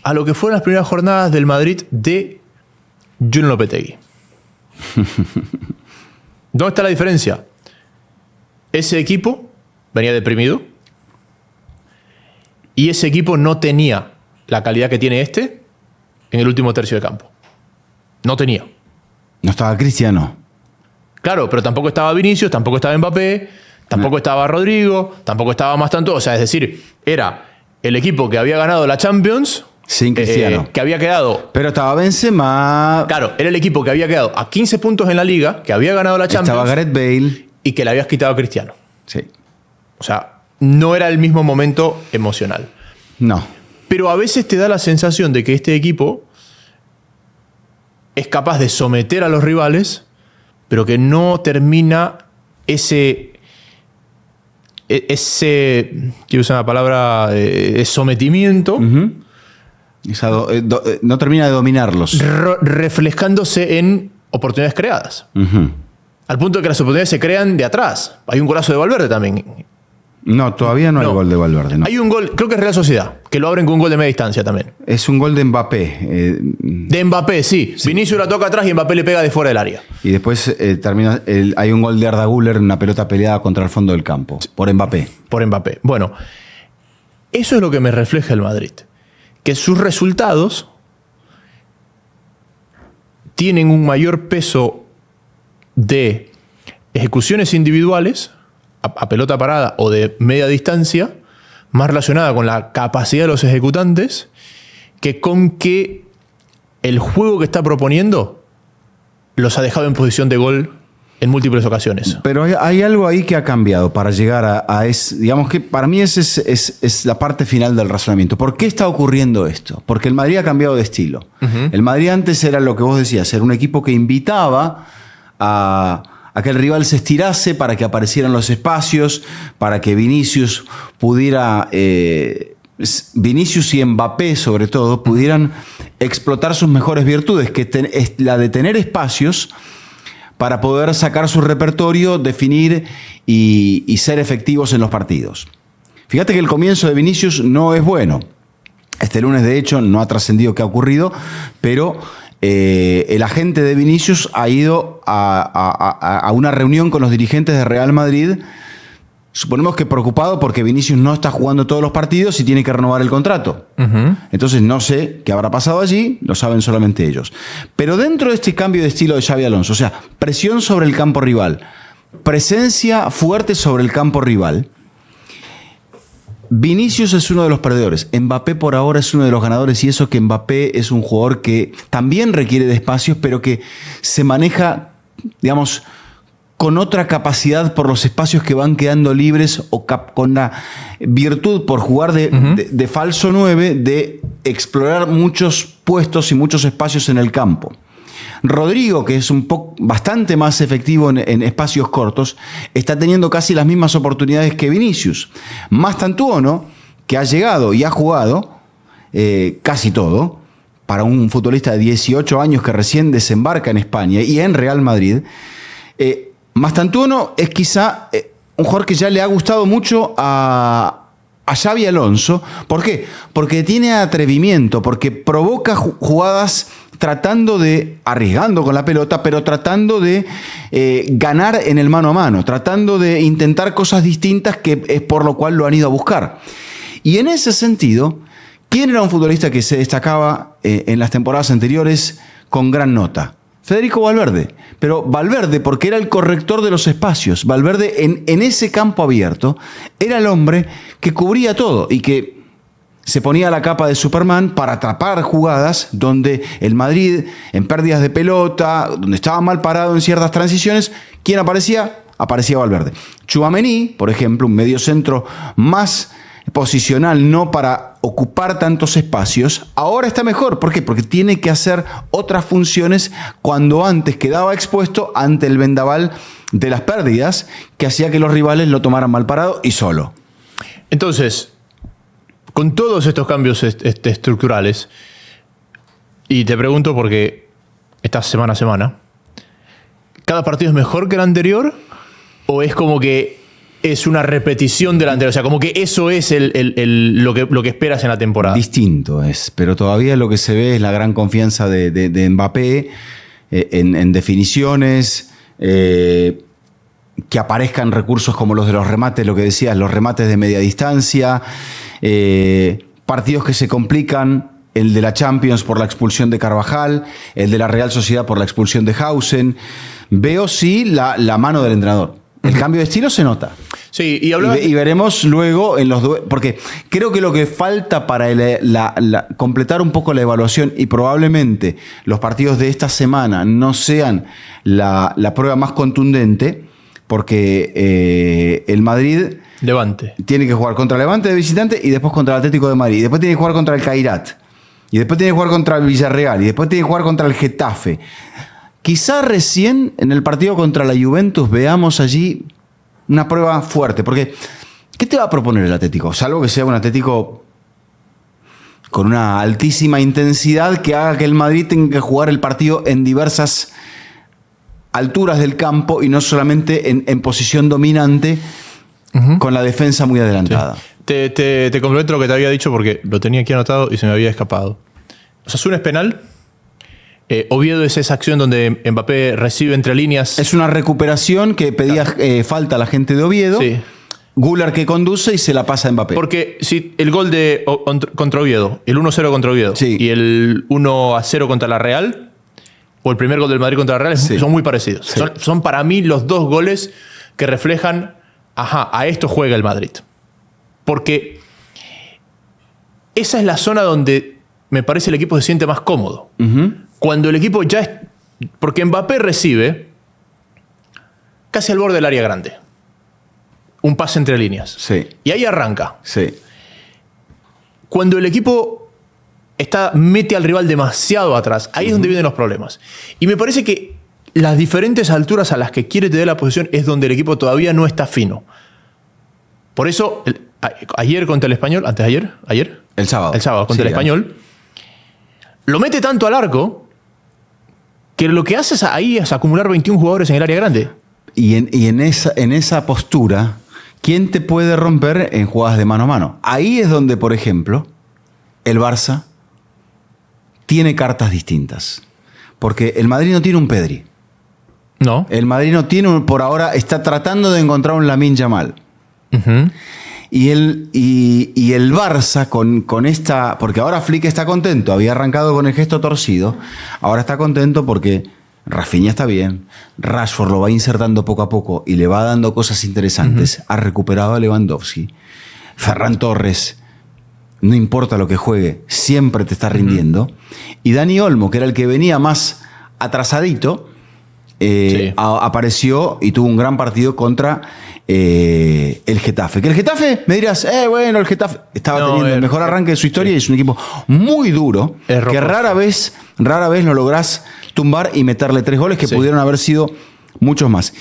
a lo que fueron las primeras jornadas del Madrid de Julen Lopetegui. ¿Dónde está la diferencia? Ese equipo venía deprimido y ese equipo no tenía la calidad que tiene este en el último tercio de campo. No tenía. No estaba Cristiano. Claro, pero tampoco estaba Vinicius, tampoco estaba Mbappé, tampoco estaba Rodrigo, tampoco estaba más tanto. O sea, es decir, era el equipo que había ganado la Champions Sin Cristiano. que había quedado. Pero estaba Benzema. Claro, era el equipo que había quedado a 15 puntos en la Liga, que había ganado la Champions. Estaba Gareth Bale. Y que le habías quitado a Cristiano. Sí. O sea, no era el mismo momento emocional. No. Pero a veces te da la sensación de que este equipo es capaz de someter a los rivales, pero que no termina ese quiero usar una palabra, sometimiento, No termina de dominarlos. reflejándose en oportunidades creadas. Al punto de que las oportunidades se crean de atrás. Hay un golazo de Valverde también. No, todavía no hay gol de Valverde. No. Hay un gol, creo que es Real Sociedad, que lo abren con un gol de media distancia también. Es un gol de Mbappé. De Mbappé, sí. Vinicius la toca atrás y Mbappé le pega de fuera del área. Y después hay un gol de Arda Güler, una pelota peleada contra el fondo del campo. Por Mbappé. Por Mbappé. Bueno, eso es lo que me refleja el Madrid. Que sus resultados tienen un mayor peso de ejecuciones individuales a pelota parada o de media distancia, más relacionada con la capacidad de los ejecutantes que con que el juego que está proponiendo los ha dejado en posición de gol en múltiples ocasiones. Pero hay algo ahí que ha cambiado para llegar digamos que para mí esa es la parte final del razonamiento. ¿Por qué está ocurriendo esto? Porque el Madrid ha cambiado de estilo. El Madrid antes era lo que vos decías, era un equipo que invitaba a que el rival se estirase para que aparecieran los espacios, para que Vinicius pudiera, Vinicius y Mbappé sobre todo, pudieran explotar sus mejores virtudes, que es la de tener espacios para poder sacar su repertorio, definir y ser efectivos en los partidos. Fíjate que el comienzo de Vinicius no es bueno. Este lunes, de hecho, no ha trascendido qué ha ocurrido, pero el agente de Vinicius ha ido a una reunión con los dirigentes de Real Madrid, suponemos que preocupado porque Vinicius no está jugando todos los partidos y tiene que renovar el contrato. Entonces no sé qué habrá pasado allí, lo saben solamente ellos. Pero dentro de este cambio de estilo de Xabi Alonso, o sea, presión sobre el campo rival, presencia fuerte sobre el campo rival, Vinicius es uno de los perdedores. Mbappé por ahora es uno de los ganadores, y eso que Mbappé es un jugador que también requiere de espacios, pero que se maneja, digamos, con otra capacidad por los espacios que van quedando libres, o con la virtud por jugar de falso 9, de explorar muchos puestos y muchos espacios en el campo. Rodrigo, que es bastante más efectivo en espacios cortos, está teniendo casi las mismas oportunidades que Vinicius. Mastantuono, que ha llegado y ha jugado casi todo, para un futbolista de 18 años que recién desembarca en España y en Real Madrid, Mastantuono es quizá un jugador que ya le ha gustado mucho a Xabi Alonso. ¿Por qué? Porque tiene atrevimiento, porque provoca jugadas arriesgando con la pelota, pero tratando de ganar en el mano a mano, tratando de intentar cosas distintas, que es por lo cual lo han ido a buscar. Y en ese sentido, ¿quién era un futbolista que se destacaba en las temporadas anteriores con gran nota? Federico Valverde. Pero Valverde, porque era el corrector de los espacios. Valverde en ese campo abierto era el hombre que cubría todo y que se ponía la capa de Superman para atrapar jugadas donde el Madrid, en pérdidas de pelota, donde estaba mal parado en ciertas transiciones, ¿quién aparecía? Aparecía Valverde. Tchouaméni, por ejemplo, un mediocentro más posicional, no para ocupar tantos espacios, ahora está mejor. ¿Por qué? Porque tiene que hacer otras funciones cuando antes quedaba expuesto ante el vendaval de las pérdidas, que hacía que los rivales lo tomaran mal parado y solo. Entonces, con todos estos cambios estructurales, y te pregunto porque estás semana a semana, ¿cada partido es mejor que el anterior? ¿O es como que es una repetición del anterior? O sea, como que eso es lo que esperas en la temporada. Distinto es, pero todavía lo que se ve es la gran confianza de Mbappé en definiciones, que aparezcan recursos como los de los remates, lo que decías, los remates de media distancia, partidos que se complican, el de la Champions por la expulsión de Carvajal, el de la Real Sociedad por la expulsión de Hausen. Veo sí la mano del entrenador. El cambio de estilo se nota. Sí, y veremos luego en los porque creo que lo que falta para completar un poco la evaluación, y probablemente los partidos de esta semana no sean la prueba más contundente, porque el Madrid tiene que jugar contra el Levante de visitante y después contra el Atlético de Madrid, y después tiene que jugar contra el Kairat, y después tiene que jugar contra el Villarreal, y después tiene que jugar contra el Getafe. Quizá recién en el partido contra la Juventus veamos allí una prueba fuerte, porque ¿qué te va a proponer el Atlético? Salvo que sea un Atlético con una altísima intensidad que haga que el Madrid tenga que jugar el partido en diversas alturas del campo y no solamente en posición dominante, con la defensa muy adelantada. Sí. Te complemento lo que te había dicho porque lo tenía aquí anotado y se me había escapado. Osasuna es penal. Oviedo es esa acción donde Mbappé recibe entre líneas. Es una recuperación que pedía falta a la gente de Oviedo. Sí. Güler que conduce y se la pasa a Mbappé. Porque si el gol contra Oviedo, el 1-0 contra Oviedo, sí, y el 1-0 contra la Real, o el primer gol del Madrid contra la Real, sí, son muy parecidos. Sí. Son para mí los dos goles que reflejan, a esto juega el Madrid. Porque esa es la zona donde me parece el equipo se siente más cómodo. Cuando el equipo ya es... Porque Mbappé recibe casi al borde del área grande. Un pase entre líneas. Sí. Y ahí arranca. Sí. Cuando el equipo mete al rival demasiado atrás, ahí es donde vienen los problemas. Y me parece que las diferentes alturas a las que quiere tener la posición es donde el equipo todavía no está fino. Por eso, ayer contra el Español, antes de ayer. El sábado. Contra el Español. Lo mete tanto al arco que lo que hace ahí es acumular 21 jugadores en el área grande. Y en esa postura, ¿quién te puede romper en jugadas de mano a mano? Ahí es donde, por ejemplo, el Barça tiene cartas distintas. porque el Madrid no tiene un Pedri. No. El Madrid no tiene por ahora, está tratando de encontrar un Lamine Yamal. Ujú. Y el Barça con esta... Porque ahora Flick está contento. Había arrancado con el gesto torcido. Ahora está contento porque Rafinha está bien. Rashford lo va insertando poco a poco y le va dando cosas interesantes. Ha recuperado a Lewandowski. Ferran Torres, no importa lo que juegue, siempre te está rindiendo. Y Dani Olmo, que era el que venía más atrasadito, apareció y tuvo un gran partido contra... el Getafe. Que el Getafe, me dirás, bueno, el Getafe estaba teniendo el mejor arranque de su historia y es un equipo muy duro que rara vez lo lográs tumbar y meterle 3 goles que pudieron haber sido muchos más.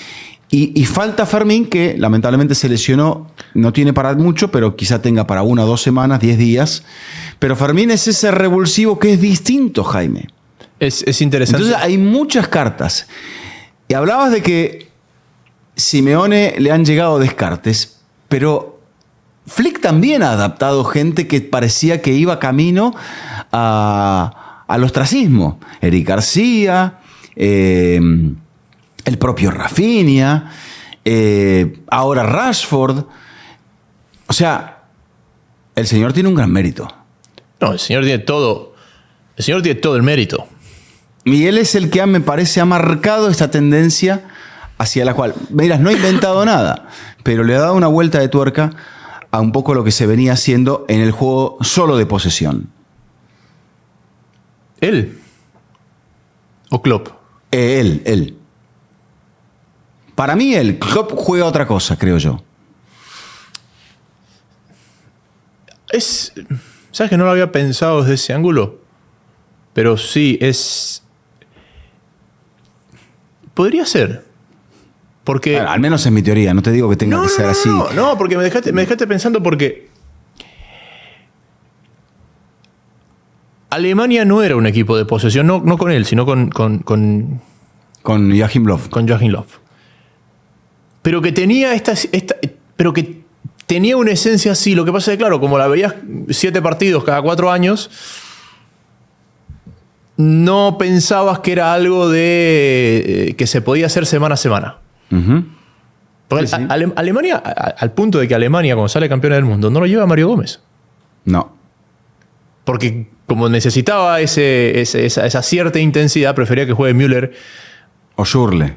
Y falta Fermín, que lamentablemente se lesionó, no tiene para mucho, pero quizá tenga para 1 o 2 semanas, 10 días. Pero Fermín es ese revulsivo que es distinto, Jaime. Es interesante. Entonces hay muchas cartas. Y hablabas de que Simeone le han llegado descartes, pero Flick también ha adaptado gente que parecía que iba camino al ostracismo. Eric García, el propio Rafinha, ahora Rashford. O sea, el señor tiene un gran mérito. No, el señor tiene todo. El señor tiene todo el mérito. Y él es el que me parece ha marcado esta tendencia hacia la cual, miras, no ha inventado nada, pero le ha dado una vuelta de tuerca a un poco lo que se venía haciendo en el juego solo de posesión. ¿Él? ¿O Klopp? Él. Para mí, Klopp juega otra cosa, creo yo. ¿Sabes que no lo había pensado desde ese ángulo? Pero sí, podría ser. Porque... Bueno, al menos es mi teoría, no te digo que tenga que ser así. No, porque me dejaste pensando porque Alemania no era un equipo de posesión, no con él, sino con Joachim Löw. Con Joachim Löw. Pero que tenía pero que tenía una esencia así. Lo que pasa es que, claro, como la veías 7 partidos cada 4 años, no pensabas que era algo de que se podía hacer semana a semana. Uh-huh. Porque Sí. Alemania, al punto de que Alemania, cuando sale campeona del mundo, no lo lleva Mario Gómez. No. Porque como necesitaba esa cierta intensidad, prefería que juegue Müller O Schürrle.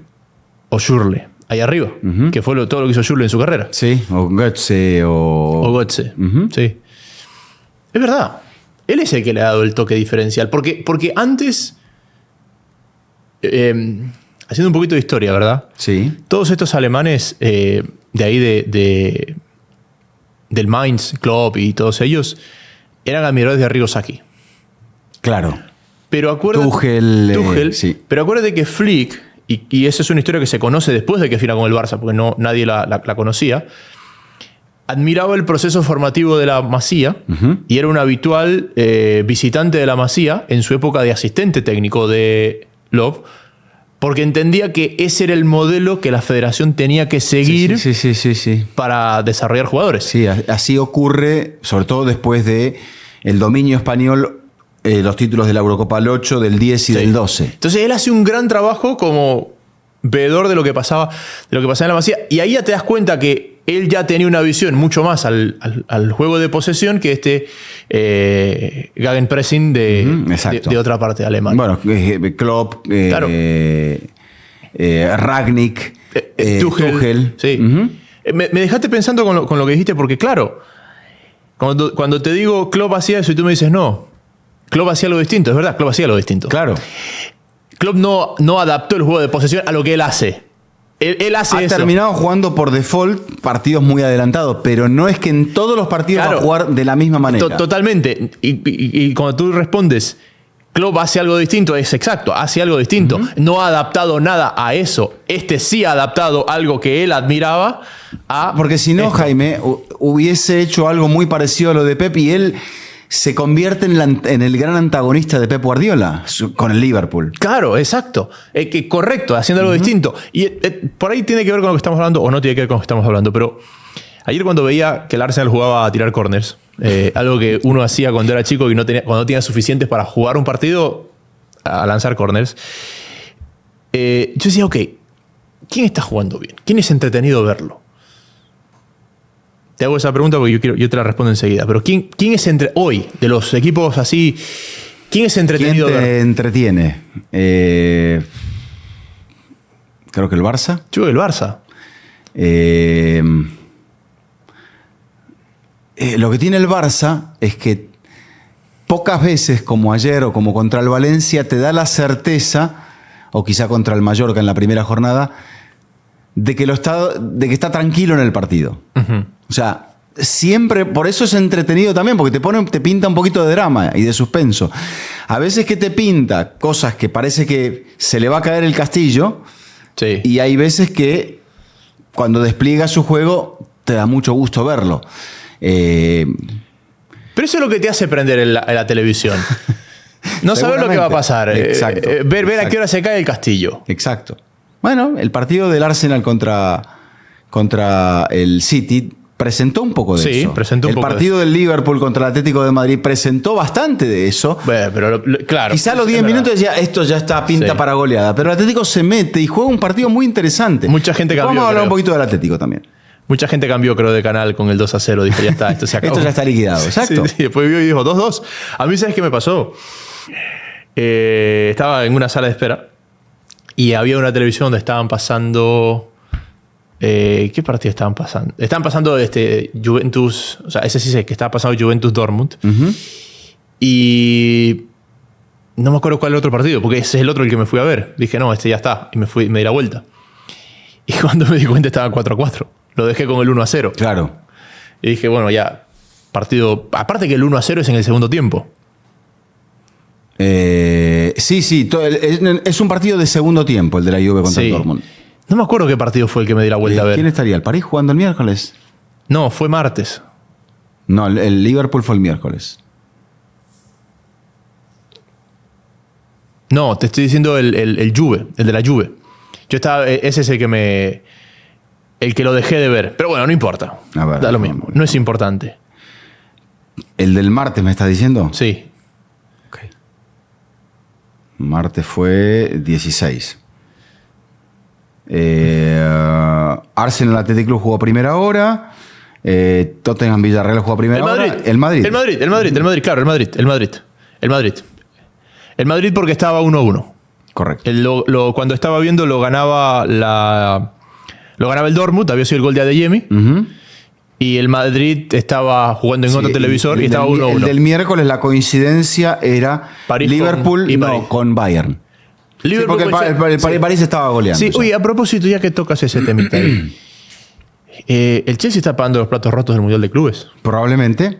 o Schürrle ahí arriba, que fue todo lo que hizo Schürrle en su carrera. Sí, o Götze O Götze. Uh-huh. Sí. Es verdad. Él es el que le ha dado el toque diferencial. Porque antes, haciendo un poquito de historia, ¿verdad? Sí. Todos estos alemanes de ahí del Mainz Club y todos ellos eran admiradores de Arrigo Sacchi. Claro. Pero acuérdate, Tuchel, sí. Pero acuérdate que Flick, y esa es una historia que se conoce después de que firma con el Barça, porque nadie la conocía, admiraba el proceso formativo de la Masía y era un habitual visitante de la Masía en su época de asistente técnico de Löw, porque entendía que ese era el modelo que la federación tenía que seguir Sí. para desarrollar jugadores. Sí, así ocurre, sobre todo después de el dominio español, los títulos de la Eurocopa del 8, del 10 y del 12. Entonces él hace un gran trabajo como veedor de lo que pasaba en la Masía, y ahí ya te das cuenta que él ya tenía una visión mucho más al juego de posesión que Gegenpressing de otra parte de Alemania. Bueno, Klopp, Claro. Rangnick, Tuchel. Sí. Me dejaste pensando con lo que dijiste, porque claro, cuando te digo Klopp hacía eso y tú me dices no, Klopp hacía algo distinto. Es verdad, Klopp hacía algo distinto. Claro. Klopp no adaptó el juego de posesión a lo que él hace. Él hace eso. Ha terminado jugando por default partidos muy adelantados, pero no es que en todos los partidos va a jugar de la misma manera. Totalmente. Y cuando tú respondes, Klopp hace algo distinto, es exacto, hace algo distinto. No ha adaptado nada a eso. Sí ha adaptado algo que él admiraba a... Porque si no, esto. Jaime, hubiese hecho algo muy parecido a lo de Pep y él se convierte en el gran antagonista de Pep Guardiola con el Liverpool. Claro, exacto. Correcto, haciendo algo distinto. Y por ahí tiene que ver con lo que estamos hablando, o no tiene que ver con lo que estamos hablando, pero ayer cuando veía que el Arsenal jugaba a tirar corners, algo que uno hacía cuando era chico y cuando no tenía suficientes para jugar un partido, a lanzar corners, yo decía, ok, ¿quién está jugando bien? ¿Quién es entretenido verlo? Te hago esa pregunta porque yo te la respondo enseguida. Pero ¿quién es hoy, de los equipos así, quién es entretenido ¿Quién te ver? entretiene? Creo que el Barça. Yo creo que el Barça. Lo que tiene el Barça es que pocas veces, como ayer o como contra el Valencia, te da la certeza, o quizá contra el Mallorca en la primera jornada, de que está tranquilo en el partido. Uh-huh. O sea, siempre, por eso es entretenido también, porque te pinta un poquito de drama y de suspenso. A veces que te pinta cosas que parece que se le va a caer el castillo, Sí. y hay veces que cuando despliega su juego te da mucho gusto verlo. Pero eso es lo que te hace prender en la televisión. No saber lo que va a pasar. Exacto. Ver a qué hora se cae el castillo. Exacto. Bueno, el partido del Arsenal contra el City presentó un poco de eso. Presentó un poco el partido del Liverpool contra el Atlético de Madrid presentó bastante de eso. Bueno, pero claro. Quizá a los 10 minutos decía, esto ya está pinta para goleada. Pero el Atlético se mete y juega un partido muy interesante. Mucha gente cambió. Vamos a hablar un poquito del Atlético también. Mucha gente cambió, creo, de canal con el 2-0. Dijo, ya está, esto se acabó. Esto ya está liquidado, exacto. Sí, después vio y dijo, 2-2. A mí, ¿sabes qué me pasó? Estaba en una sala de espera y había una televisión donde estaban pasando... ¿qué partido estaban pasando? Estaban pasando Juventus... O sea, ese sí sé que estaba pasando Juventus Dortmund. Uh-huh. Y... no me acuerdo cuál era el otro partido, porque ese es el otro el que me fui a ver. Dije, no, este ya está. Y me di la vuelta. Y cuando me di cuenta estaba 4-4. Lo dejé con el 1-0. Claro. Y dije, bueno, ya, partido... Aparte que el 1-0 es en el segundo tiempo. Sí. Es un partido de segundo tiempo, el de la Juve contra el Dortmund. No me acuerdo qué partido fue el que me di la vuelta a ver. ¿Quién estaría? ¿El París jugando el miércoles? No, fue martes. No, el Liverpool fue el miércoles. No, te estoy diciendo el Juve, el de la Juve. Ese es el que lo dejé de ver. Pero bueno, no importa. A ver, da lo mismo. No es importante. ¿El del martes me estás diciendo? Sí. Ok. Martes fue 16. Arsenal Athletic Club jugó a primera hora. Tottenham Villarreal jugó a primera hora. El Madrid. Claro, el Madrid porque estaba 1-1. Correcto. Cuando estaba viendo lo ganaba el Dortmund, había sido el gol de Adeyemi. Uh-huh. Y el Madrid estaba jugando en otro televisor y estaba 1-1. El del miércoles la coincidencia era París Liverpool con Bayern. Liverpool, sí, porque el París estaba goleando. Sí, oye, a propósito, ya que tocas ese temita ahí, el Chelsea está pagando los platos rotos del Mundial de Clubes. Probablemente.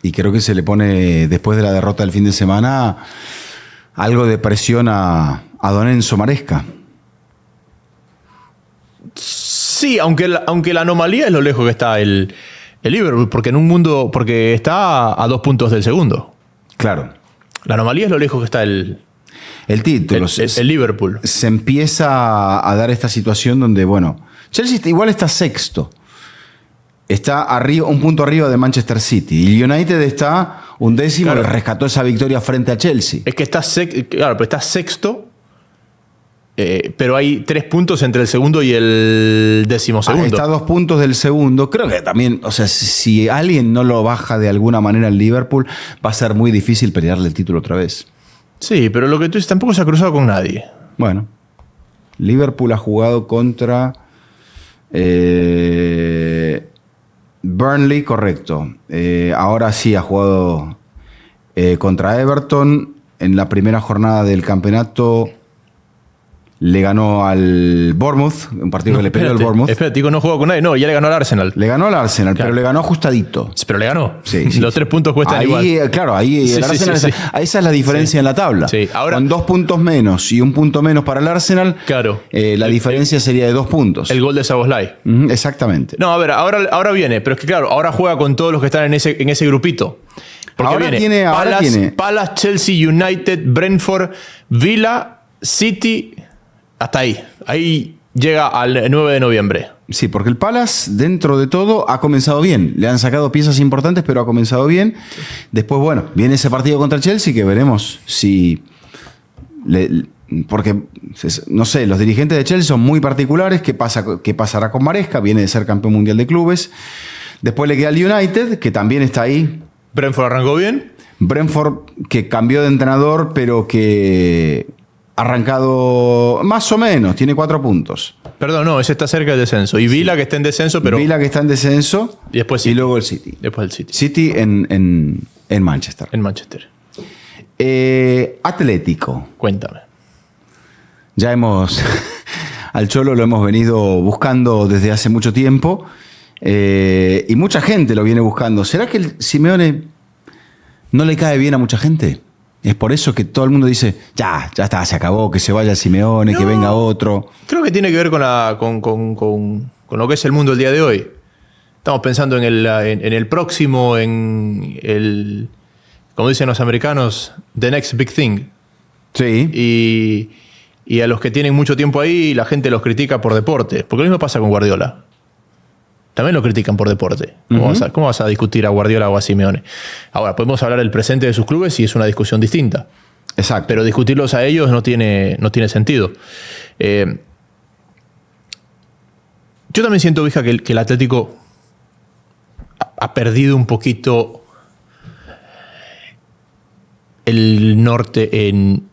Y creo que se le pone, después de la derrota del fin de semana, algo de presión a Don Enzo Maresca. Sí, aunque la anomalía es lo lejos que está el Liverpool, porque está a 2 puntos del segundo. Claro. La anomalía es lo lejos que está el título. El Liverpool. Se empieza a dar esta situación donde, bueno, Chelsea igual está sexto. Está arriba, un punto arriba de Manchester City. Y el United está 11º, claro. Y rescató esa victoria frente a Chelsea. Es que está sexto, pero hay 3 puntos entre el segundo y el 12º. Está a 2 puntos del segundo. Creo que también, o sea, si alguien no lo baja de alguna manera el Liverpool, va a ser muy difícil pelearle el título otra vez. Sí, pero lo que tú dices, tampoco se ha cruzado con nadie. Bueno, Liverpool ha jugado contra Burnley, correcto. Ahora sí ha jugado contra Everton. En la primera jornada del campeonato le ganó al Bournemouth, un partido que le peleó al Bournemouth. Espérate, no jugó con nadie. No, ya le ganó al Arsenal. Le ganó al Arsenal, claro. Pero le ganó ajustadito. Pero le ganó. Sí, Los 3 puntos cuestan ahí, igual. Claro, ahí el Arsenal. Sí. Esa es la diferencia en la tabla. Sí. Ahora, con 2 puntos menos y 1 punto menos para el Arsenal, claro. La diferencia sería de 2 puntos. El gol de Szoboszlai. Exactamente. No, a ver, ahora viene. Pero es que claro, ahora juega con todos los que están en ese grupito. Porque ahora viene tiene Palace, Chelsea, United, Brentford, Villa, City... Hasta ahí. Ahí llega al 9 de noviembre. Sí, porque el Palace, dentro de todo, ha comenzado bien. Le han sacado piezas importantes, pero ha comenzado bien. Sí. Después, bueno, viene ese partido contra el Chelsea que veremos si... porque, no sé, los dirigentes de Chelsea son muy particulares. ¿Qué pasará con Maresca? Viene de ser campeón mundial de clubes. Después le queda el United, que también está ahí. Brentford arrancó bien. Brentford, que cambió de entrenador, pero que ha arrancado más o menos. Tiene 4 puntos. Perdón, no, ese está cerca del descenso. Y Villa, que está en descenso, pero... Villa, que está en descenso. Y después City. Y luego el City. Después el City. City en Manchester. En Manchester. Atlético. Cuéntame. Ya hemos... Al Cholo lo hemos venido buscando desde hace mucho tiempo. Y mucha gente lo viene buscando. ¿Será que el Simeone no le cae bien a mucha gente? Es por eso que todo el mundo dice, ya está, se acabó, que se vaya el Simeone, no, que venga otro. Creo que tiene que ver con lo que es el mundo el día de hoy. Estamos pensando en el próximo, en el, como dicen los americanos, the next big thing. Sí. Y a los que tienen mucho tiempo ahí, la gente los critica por deporte. Porque lo mismo pasa con Guardiola. También lo critican por deporte. ¿Cómo vas a discutir a Guardiola o a Simeone? Ahora, podemos hablar del presente de sus clubes y es una discusión distinta. Exacto. Pero discutirlos a ellos no tiene sentido. Yo también siento, Vija, que el Atlético ha perdido un poquito el norte en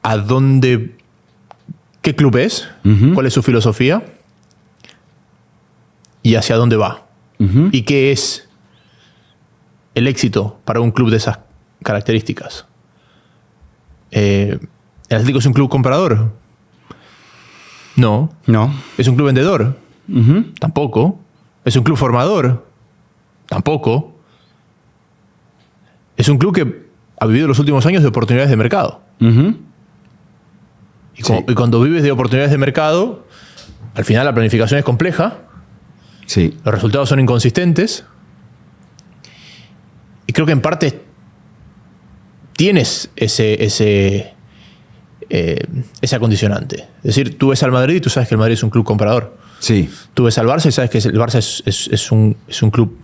a dónde, qué club es, cuál es su filosofía y hacia dónde va. Y qué es el éxito para un club de esas características. ¿El Atlético es un club comprador? No. ¿Es un club vendedor? Tampoco. ¿Es un club formador? Tampoco. Es un club que ha vivido los últimos años de oportunidades de mercado. Y cuando vives de oportunidades de mercado, al final la planificación es compleja. Sí. Los resultados son inconsistentes. Y creo que en parte tienes ese condicionante. Es decir, tú ves al Madrid y tú sabes que el Madrid es un club comprador. Sí. Tú ves al Barça y sabes que el Barça es un club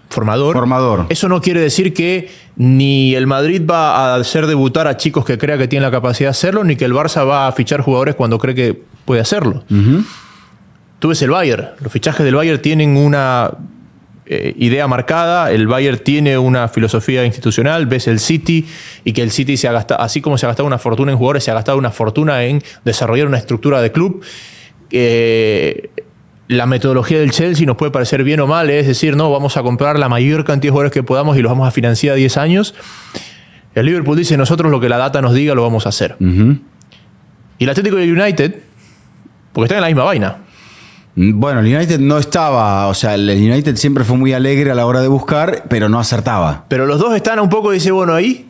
formador. Eso no quiere decir que ni el Madrid va a hacer debutar a chicos que crea que tienen la capacidad de hacerlo, ni que el Barça va a fichar jugadores cuando cree que puede hacerlo. Tú ves el Bayern. Los fichajes del Bayern tienen una idea marcada. El Bayern tiene una filosofía institucional. Ves el City y que el City se ha gastado, así como se ha gastado una fortuna en jugadores, se ha gastado una fortuna en desarrollar una estructura de club. La metodología del Chelsea nos puede parecer bien o mal, es decir, no, vamos a comprar la mayor cantidad de jugadores que podamos y los vamos a financiar a 10 años. El Liverpool dice, nosotros lo que la data nos diga lo vamos a hacer. Y el Atlético y el United, porque están en la misma vaina. Bueno, el United no estaba, o sea, el United siempre fue muy alegre a la hora de buscar, pero no acertaba. Pero los dos están un poco, dice, bueno, ahí.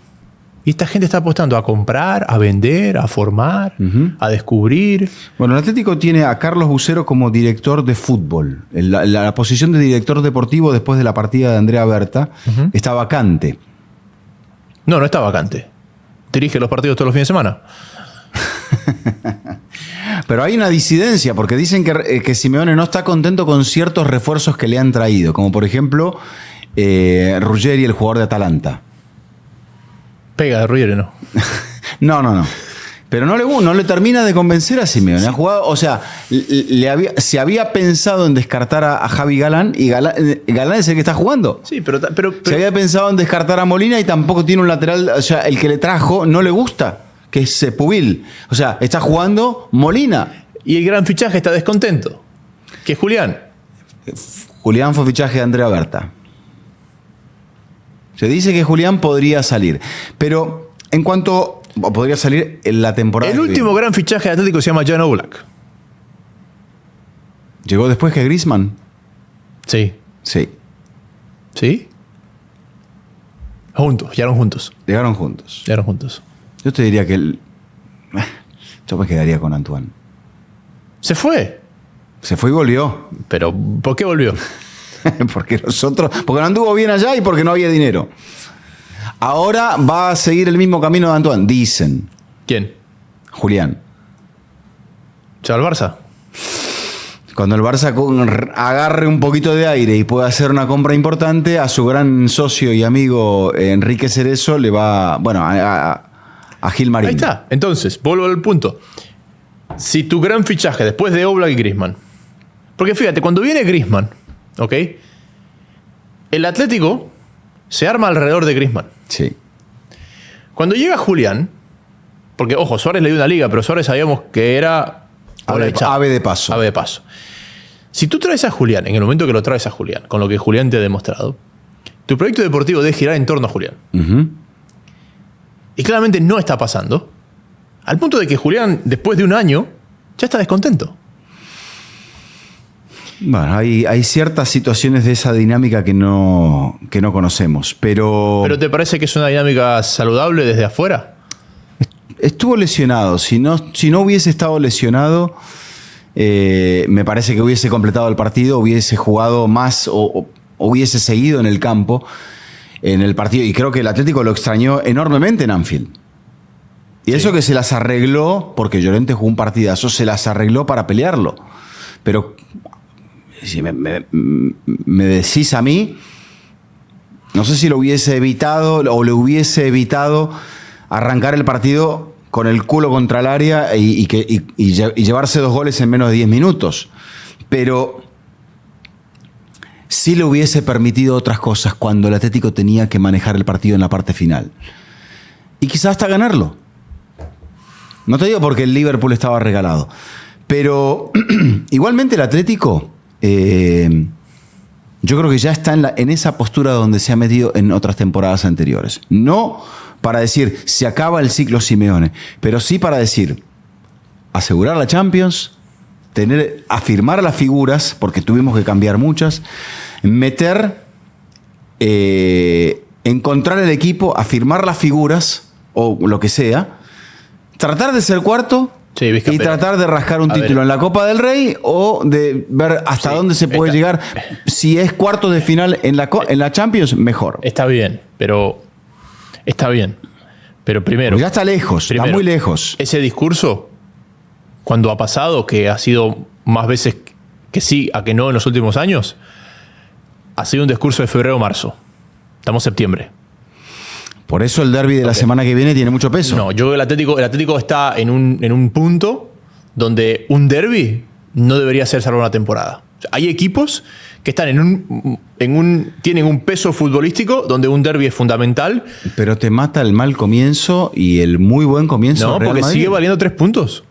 Y esta gente está apostando a comprar, a vender, a formar, a descubrir. Bueno, el Atlético tiene a Carlos Bucero como director de fútbol. La posición de director deportivo después de la partida de Andrea Berta está vacante. No está vacante. Dirige los partidos todos los fines de semana. Pero hay una disidencia, porque dicen que Simeone no está contento con ciertos refuerzos que le han traído, como por ejemplo Ruggeri, el jugador de Atalanta. Pega de Ruggeri, ¿no? No. Pero no le termina de convencer a Simeone. Sí. Ha jugado, o sea, se había pensado en descartar a Javi Galán y Galán es el que está jugando. Sí, pero se había pensado en descartar a Molina y tampoco tiene un lateral, o sea, el que le trajo no le gusta, que es Pubil. O sea, está jugando Molina. Y el gran fichaje está descontento, que es Julián. Julián fue fichaje de Andrea Berta. Se dice que Julián podría salir, pero en cuanto... podría salir en la temporada. El último gran fichaje de Atlético se llama Jan Oblak. ¿Llegó después que Griezmann? Sí. ¿Sí? Llegaron juntos. Llegaron juntos. Yo te diría que yo me quedaría con Antoine. Se fue y volvió. ¿Pero por qué volvió? Porque no anduvo bien allá y porque no había dinero. Ahora va a seguir el mismo camino de Antoine, dicen. ¿Quién? Julián. ¿Se va al Barça? Cuando el Barça agarre un poquito de aire y pueda hacer una compra importante, a su gran socio y amigo Enrique Cerezo le va, bueno, a Gilmarín. Ahí está. Entonces, vuelvo al punto. Si tu gran fichaje después de Oblak y Griezmann, porque fíjate, cuando viene Griezmann, ¿ok? El Atlético se arma alrededor de Griezmann. Sí. Cuando llega Julián, porque ojo, Suárez le dio una liga, pero Suárez sabíamos que era Ave de paso. Ave de paso. Si tú traes a Julián, en el momento que lo traes a Julián, con lo que Julián te ha demostrado, tu proyecto deportivo debe girar en torno a Julián. Uh-huh. Y claramente no está pasando, al punto de que Julián, después de un año, ya está descontento. Bueno, hay ciertas situaciones de esa dinámica que no conocemos, pero... ¿Pero te parece que es una dinámica saludable desde afuera? Estuvo lesionado. Si no hubiese estado lesionado, me parece que hubiese completado el partido, hubiese jugado más o hubiese seguido en el campo en el partido. Y creo que el Atlético lo extrañó enormemente en Anfield. Y eso que se las arregló, porque Llorente jugó un partidazo, se las arregló para pelearlo. Pero si me decís a mí, no sé si lo hubiese evitado o le hubiese evitado arrancar el partido con el culo contra el área y llevarse 2 goles en menos de 10 minutos. Pero sí le hubiese permitido otras cosas cuando el Atlético tenía que manejar el partido en la parte final. Y quizás hasta ganarlo. No te digo porque el Liverpool estaba regalado. Pero igualmente el Atlético, yo creo que ya está en esa postura donde se ha metido en otras temporadas anteriores. No para decir, se acaba el ciclo Simeone, pero sí para decir, asegurar la Champions, afirmar las figuras, porque tuvimos que cambiar muchas, encontrar el equipo, afirmar las figuras, o lo que sea, tratar de ser cuarto, sí, y tratar de rascar un título en la Copa del Rey o de ver hasta dónde se puede llegar. Si es cuartos de final en la Champions, mejor. Está bien, pero primero... Porque ya está lejos, está muy lejos. Ese discurso, cuando ha pasado, que ha sido más veces que sí a que no en los últimos años, ha sido un discurso de febrero-marzo. Estamos en septiembre. Por eso el derbi de la semana que viene tiene mucho peso. No, yo creo que el Atlético está en un punto donde un derbi no debería ser salvo una temporada. O sea, hay equipos que están tienen un peso futbolístico donde un derbi es fundamental. Pero te mata el mal comienzo y el muy buen comienzo. No, porque sigue valiendo 3 puntos.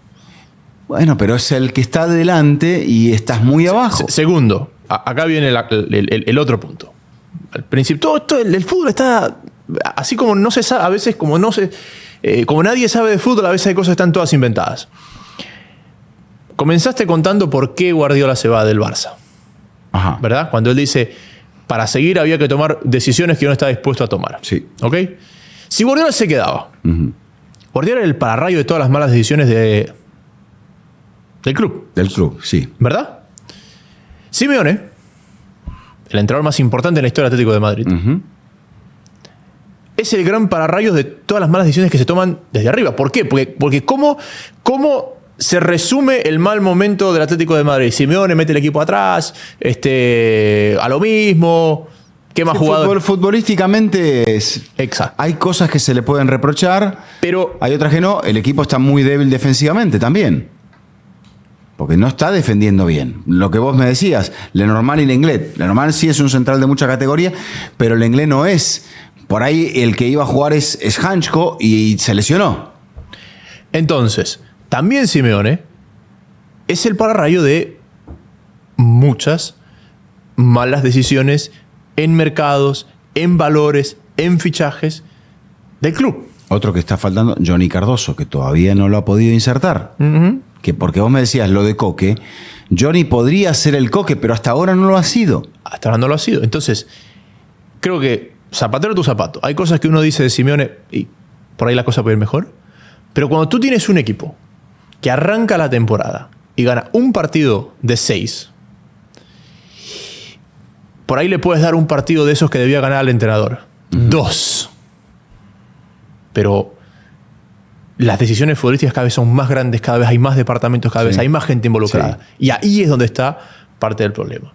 Bueno, pero es el que está adelante y estás muy abajo. Segundo, acá viene el otro punto. Al principio, todo esto, el fútbol está... Así como no se sabe, a veces como nadie sabe de fútbol, a veces hay cosas que están todas inventadas. Comenzaste contando por qué Guardiola se va del Barça. Ajá. ¿Verdad? Cuando él dice, para seguir había que tomar decisiones que yo no estaba dispuesto a tomar. Sí. ¿Ok? Si Guardiola se quedaba, Guardiola era el pararrayo de todas las malas decisiones del club. Del club, sí. ¿Verdad? Simeone, el entrenador más importante en la historia del Atlético de Madrid, es el gran pararrayos de todas las malas decisiones que se toman desde arriba. ¿Por qué? Porque ¿cómo se resume el mal momento del Atlético de Madrid? Simeone mete el equipo atrás, a lo mismo, quema jugadores. Futbolísticamente Exacto. Hay cosas que se le pueden reprochar, pero hay otras que no. El equipo está muy débil defensivamente también. Porque no está defendiendo bien. Lo que vos me decías, Lenormand y Lenglet. Lenormand sí es un central de mucha categoría, pero Lenglet no es. Por ahí el que iba a jugar es Hanchko y se lesionó. Entonces, también Simeone es el pararrayo de muchas malas decisiones en mercados, en valores, en fichajes del club. Otro que está faltando, Johnny Cardoso, que todavía no lo ha podido insertar. Que porque vos me decías lo de Coque, Johnny podría ser el Coque, pero hasta ahora no lo ha sido. Hasta ahora no lo ha sido. Entonces, creo que zapatero tu zapato. Hay cosas que uno dice de Simeone y por ahí la cosa puede ir mejor. Pero cuando tú tienes un equipo que arranca la temporada y gana un partido de 6, por ahí le puedes dar un partido de esos que debía ganar al entrenador. 2. Pero las decisiones futbolísticas cada vez son más grandes, cada vez hay más departamentos, cada vez hay más gente involucrada. Y ahí es donde está parte del problema.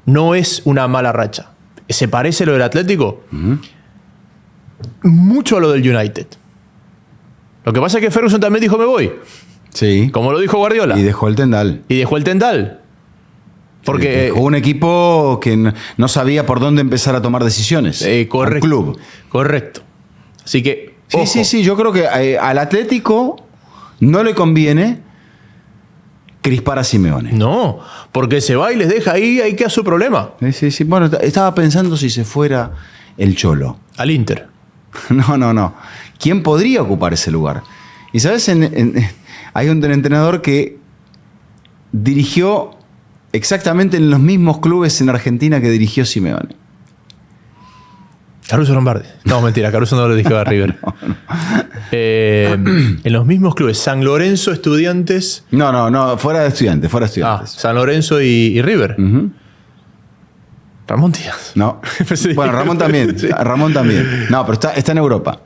No es una mala racha. ¿Se parece lo del Atlético? Mucho a lo del United. Lo que pasa es que Ferguson también dijo me voy. Sí. Como lo dijo Guardiola. Y dejó el Tendal. Porque dejó un equipo que no sabía por dónde empezar a tomar decisiones. Correcto. Al club. Correcto. Así que Sí. Yo creo que al Atlético no le conviene crispar a Simeone. No, porque se va y les deja ahí queda su problema. Sí. Bueno, estaba pensando si se fuera el Cholo. Al Inter. No. ¿Quién podría ocupar ese lugar? Y sabes, hay un entrenador que dirigió exactamente en los mismos clubes en Argentina que dirigió Simeone. Caruso Lombardi. No, mentira, Caruso no lo dirigió a River. No. En los mismos clubes, San Lorenzo, Estudiantes. No, fuera de Estudiantes. San Lorenzo y River. Ramón Díaz. No. Bueno, Ramón también. Sí. Ramón también. No, pero está en Europa.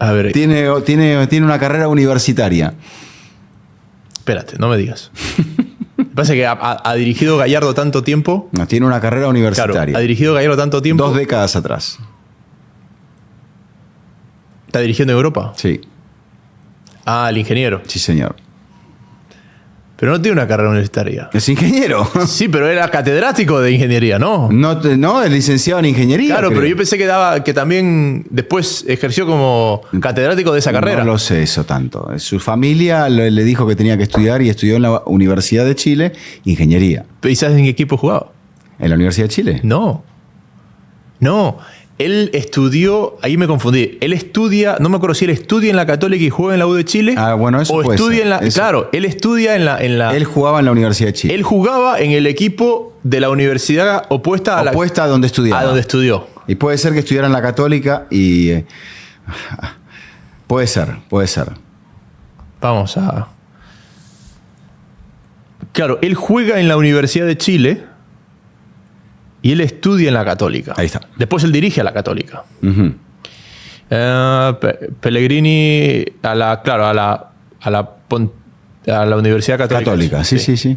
A ver. Tiene una carrera universitaria. Espérate, no me digas. Pasa que ha dirigido Gallardo tanto tiempo. No, tiene una carrera universitaria. Claro, ha dirigido Gallardo tanto tiempo. 2 décadas atrás. ¿Está dirigiendo en Europa? Sí. El ingeniero. Sí, señor. Pero no tiene una carrera universitaria. Es ingeniero. Sí, pero era catedrático de ingeniería, ¿no? No, es licenciado en ingeniería. Claro, creo. Pero yo pensé que también después ejerció como catedrático de esa carrera. No lo sé eso tanto. Su familia le dijo que tenía que estudiar y estudió en la Universidad de Chile ingeniería. ¿Y sabes en qué equipo jugaba? ¿En la Universidad de Chile? No. Él estudió, ahí me confundí. Él estudia, no me acuerdo si él estudia en la Católica y juega en la U de Chile. Bueno, eso o puede estudia ser. en la. Eso. Claro, él estudia en la. Él jugaba en la Universidad de Chile. Él jugaba en el equipo de la universidad opuesta a donde estudiaba. A donde estudió. Y puede ser que estudiara en la Católica y. Puede ser. Vamos a. Claro, él juega en la Universidad de Chile. Y él estudia en la Católica. Ahí está. Después él dirige a la Católica. Uh-huh. Pellegrini a la Universidad Católica. Sí.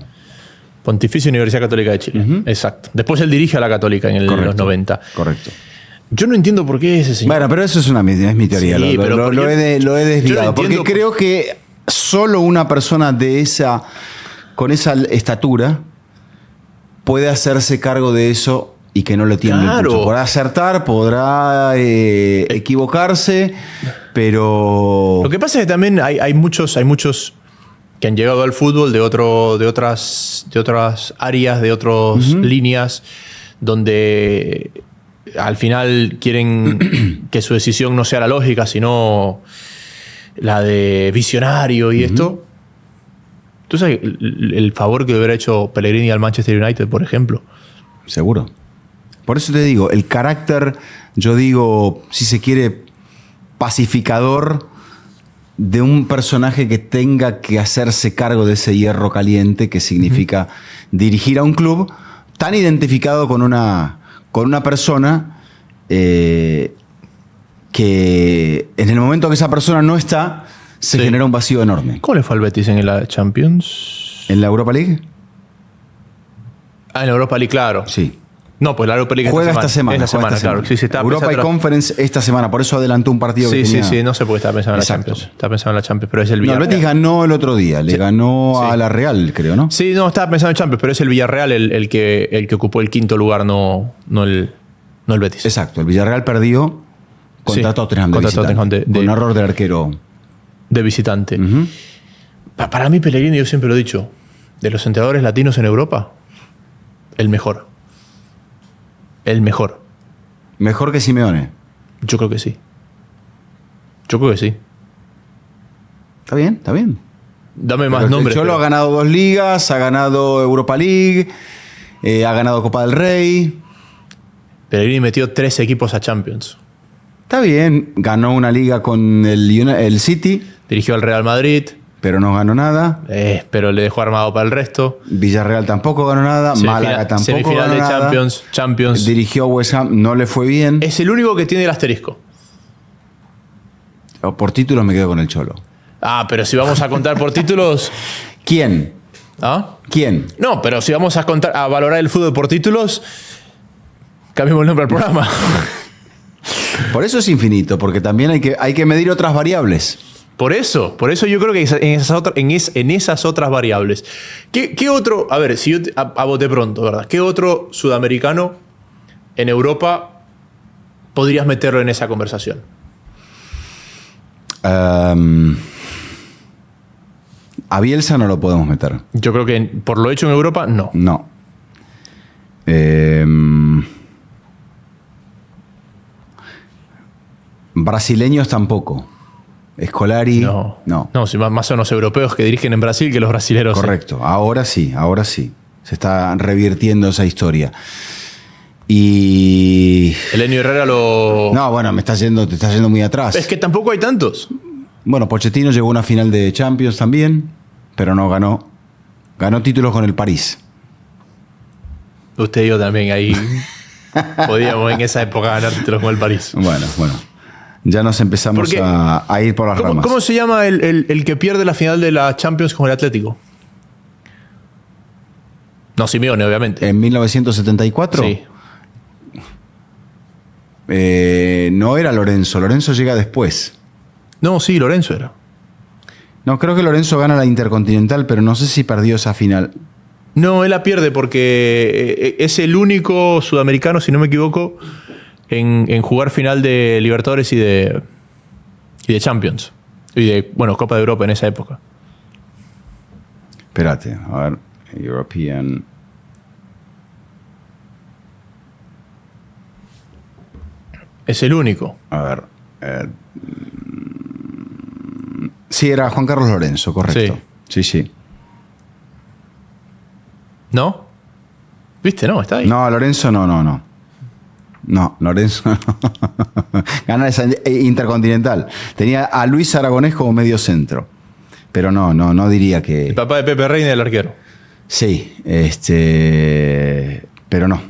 Pontificia Universidad Católica de Chile. Uh-huh. Exacto. Después él dirige a la Católica en los 90. Correcto. Yo no entiendo por qué ese señor. Bueno, pero eso es mi teoría. Sí, lo he desviado. Porque creo que solo una persona con esa estatura puede hacerse cargo de eso y que no le tiemble el pulso. Podrá acertar, podrá equivocarse, pero... Lo que pasa es que también hay muchos que han llegado al fútbol de otras áreas, de otras líneas, donde al final quieren que su decisión no sea la lógica, sino la de visionario y esto. ¿Tú sabes el favor que le hubiera hecho Pellegrini al Manchester United, por ejemplo? Seguro. Por eso te digo, el carácter, yo digo, si se quiere, pacificador de un personaje que tenga que hacerse cargo de ese hierro caliente que significa dirigir a un club tan identificado con una persona que en el momento que esa persona no está, se genera un vacío enorme. ¿Cómo le fue al Betis en la Champions? ¿En la Europa League? En la Europa League, claro. Sí. No, pues la Europa League juega esta semana. Claro. Sí, está Europa y Conference esta semana, por eso adelantó un partido que tenía. Sí, no sé por qué estaba pensando en la Champions. Estaba pensando en la Champions, pero es el Villarreal. No, el Betis ganó el otro día, le ganó a la Real, creo, ¿no? Sí, no, estaba pensando en Champions, pero es el Villarreal el que ocupó el quinto lugar, no el Betis. Exacto, el Villarreal perdió contra Tottenham con error del arquero. De visitante. Para mí, Pellegrini, yo siempre lo he dicho, de los entrenadores latinos en Europa, el mejor. El mejor. ¿Mejor que Simeone? Yo creo que sí. Está bien. Dame más nombres. Cholo ha ganado 2 ligas, ha ganado Europa League, ha ganado Copa del Rey. Pellegrini metió 3 equipos a Champions. Está bien, ganó una liga con el City. Dirigió al Real Madrid. Pero no ganó nada. Pero le dejó armado para el resto. Villarreal tampoco ganó nada. Málaga tampoco ganó nada. Champions. Dirigió a West Ham, no le fue bien. Es el único que tiene el asterisco. Por títulos me quedo con el Cholo. Ah, pero si vamos a contar por títulos... ¿Quién? ¿Ah? ¿Quién? No, pero si vamos a valorar el fútbol por títulos, cambiemos el nombre al programa. Por eso es infinito, porque también hay que medir otras variables. Por eso yo creo que en esas otras variables. ¿Qué otro, a ver, si yo a bote pronto, ¿verdad? ¿Qué otro sudamericano en Europa podrías meterlo en esa conversación? A Bielsa no lo podemos meter. Yo creo que por lo hecho en Europa, no. No. Brasileños tampoco. Scolari. No. Si más son los europeos que dirigen en Brasil que los brasileros. Correcto. Ahora sí. Se está revirtiendo esa historia. Y. Elenio Herrera No, bueno, te estás yendo muy atrás. Es que tampoco hay tantos. Bueno, Pochettino llegó a una final de Champions también, pero no ganó. Ganó títulos con el París. Usted y yo también ahí podíamos en esa época ganar títulos con el París. Bueno. Ya nos empezamos a ir por las ramas. ¿Cómo se llama el que pierde la final de la Champions con el Atlético? No, Simeone, obviamente. ¿En 1974? Sí. No era Lorenzo. Lorenzo llega después. No, sí, Lorenzo era. No, creo que Lorenzo gana la Intercontinental, pero no sé si perdió esa final. No, él la pierde porque es el único sudamericano, si no me equivoco, en jugar final de Libertadores y de Champions. Y de, Copa de Europa en esa época. Espérate, a ver. European. Es el único. A ver. Sí, era Juan Carlos Lorenzo, correcto. Sí. ¿No? ¿Viste? No, está ahí. No, Lorenzo no. No, Lorenzo no. Gana esa Intercontinental. Tenía a Luis Aragonés como medio centro. Pero no diría que... El papá de Pepe Reina, el arquero. Sí, pero no.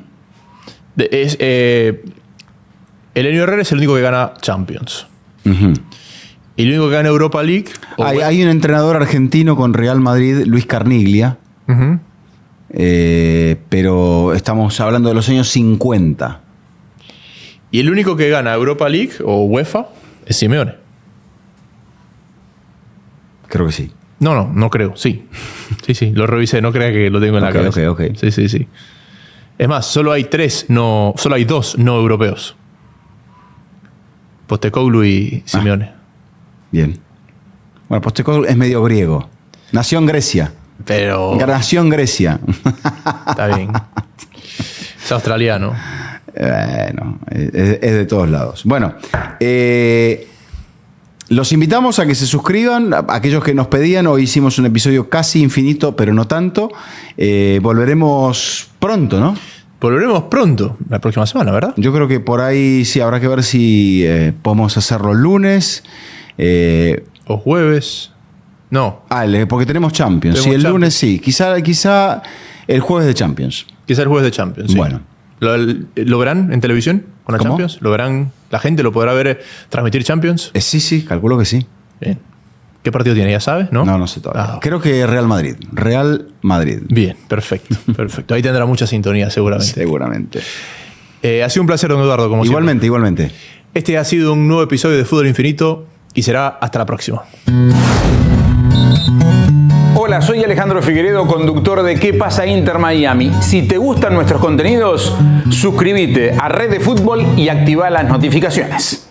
Elenio Herrera es el único que gana Champions. Uh-huh. Y el único que gana Europa League... Hay un entrenador argentino con Real Madrid, Luis Carniglia. Uh-huh. Pero estamos hablando de los años 50. Y el único que gana Europa League o UEFA es Simeone. Creo que sí. No creo. Sí, lo revisé. No crea que lo tengo en la cabeza. Ok. Sí. Es más, solo hay dos no europeos. Postecoglou y Simeone. Bien. Bueno, Postecoglou es medio griego. Nació en Grecia. Nació en Grecia. Está bien. Es australiano. Bueno, es de todos lados. Bueno, los invitamos a que se suscriban. Aquellos que nos pedían, hoy hicimos un episodio casi infinito, pero no tanto. Volveremos pronto, ¿no? Volveremos pronto, la próxima semana, ¿verdad? Yo creo que por ahí sí, habrá que ver si podemos hacerlo el lunes. O jueves. No. Porque tenemos Champions. Sí, el lunes sí. Quizá el jueves de Champions. Quizá el jueves de Champions, sí. Bueno. ¿Lo verán en televisión con la ¿Cómo? Champions? ¿Lo verán? ¿La gente lo podrá ver transmitir Champions? Sí, calculo que sí. Bien. ¿Qué partido tiene? ¿Ya sabes? No sé todavía. Creo que Real Madrid. Bien, perfecto. Ahí tendrá mucha sintonía, seguramente. Seguramente. Ha sido un placer, don Eduardo, como siempre. Igualmente. Este ha sido un nuevo episodio de Fútbol Infinito y será hasta la próxima. Hola, soy Alejandro Figueredo, conductor de ¿Qué pasa Inter Miami? Si te gustan nuestros contenidos, suscríbete a Red de Fútbol y activa las notificaciones.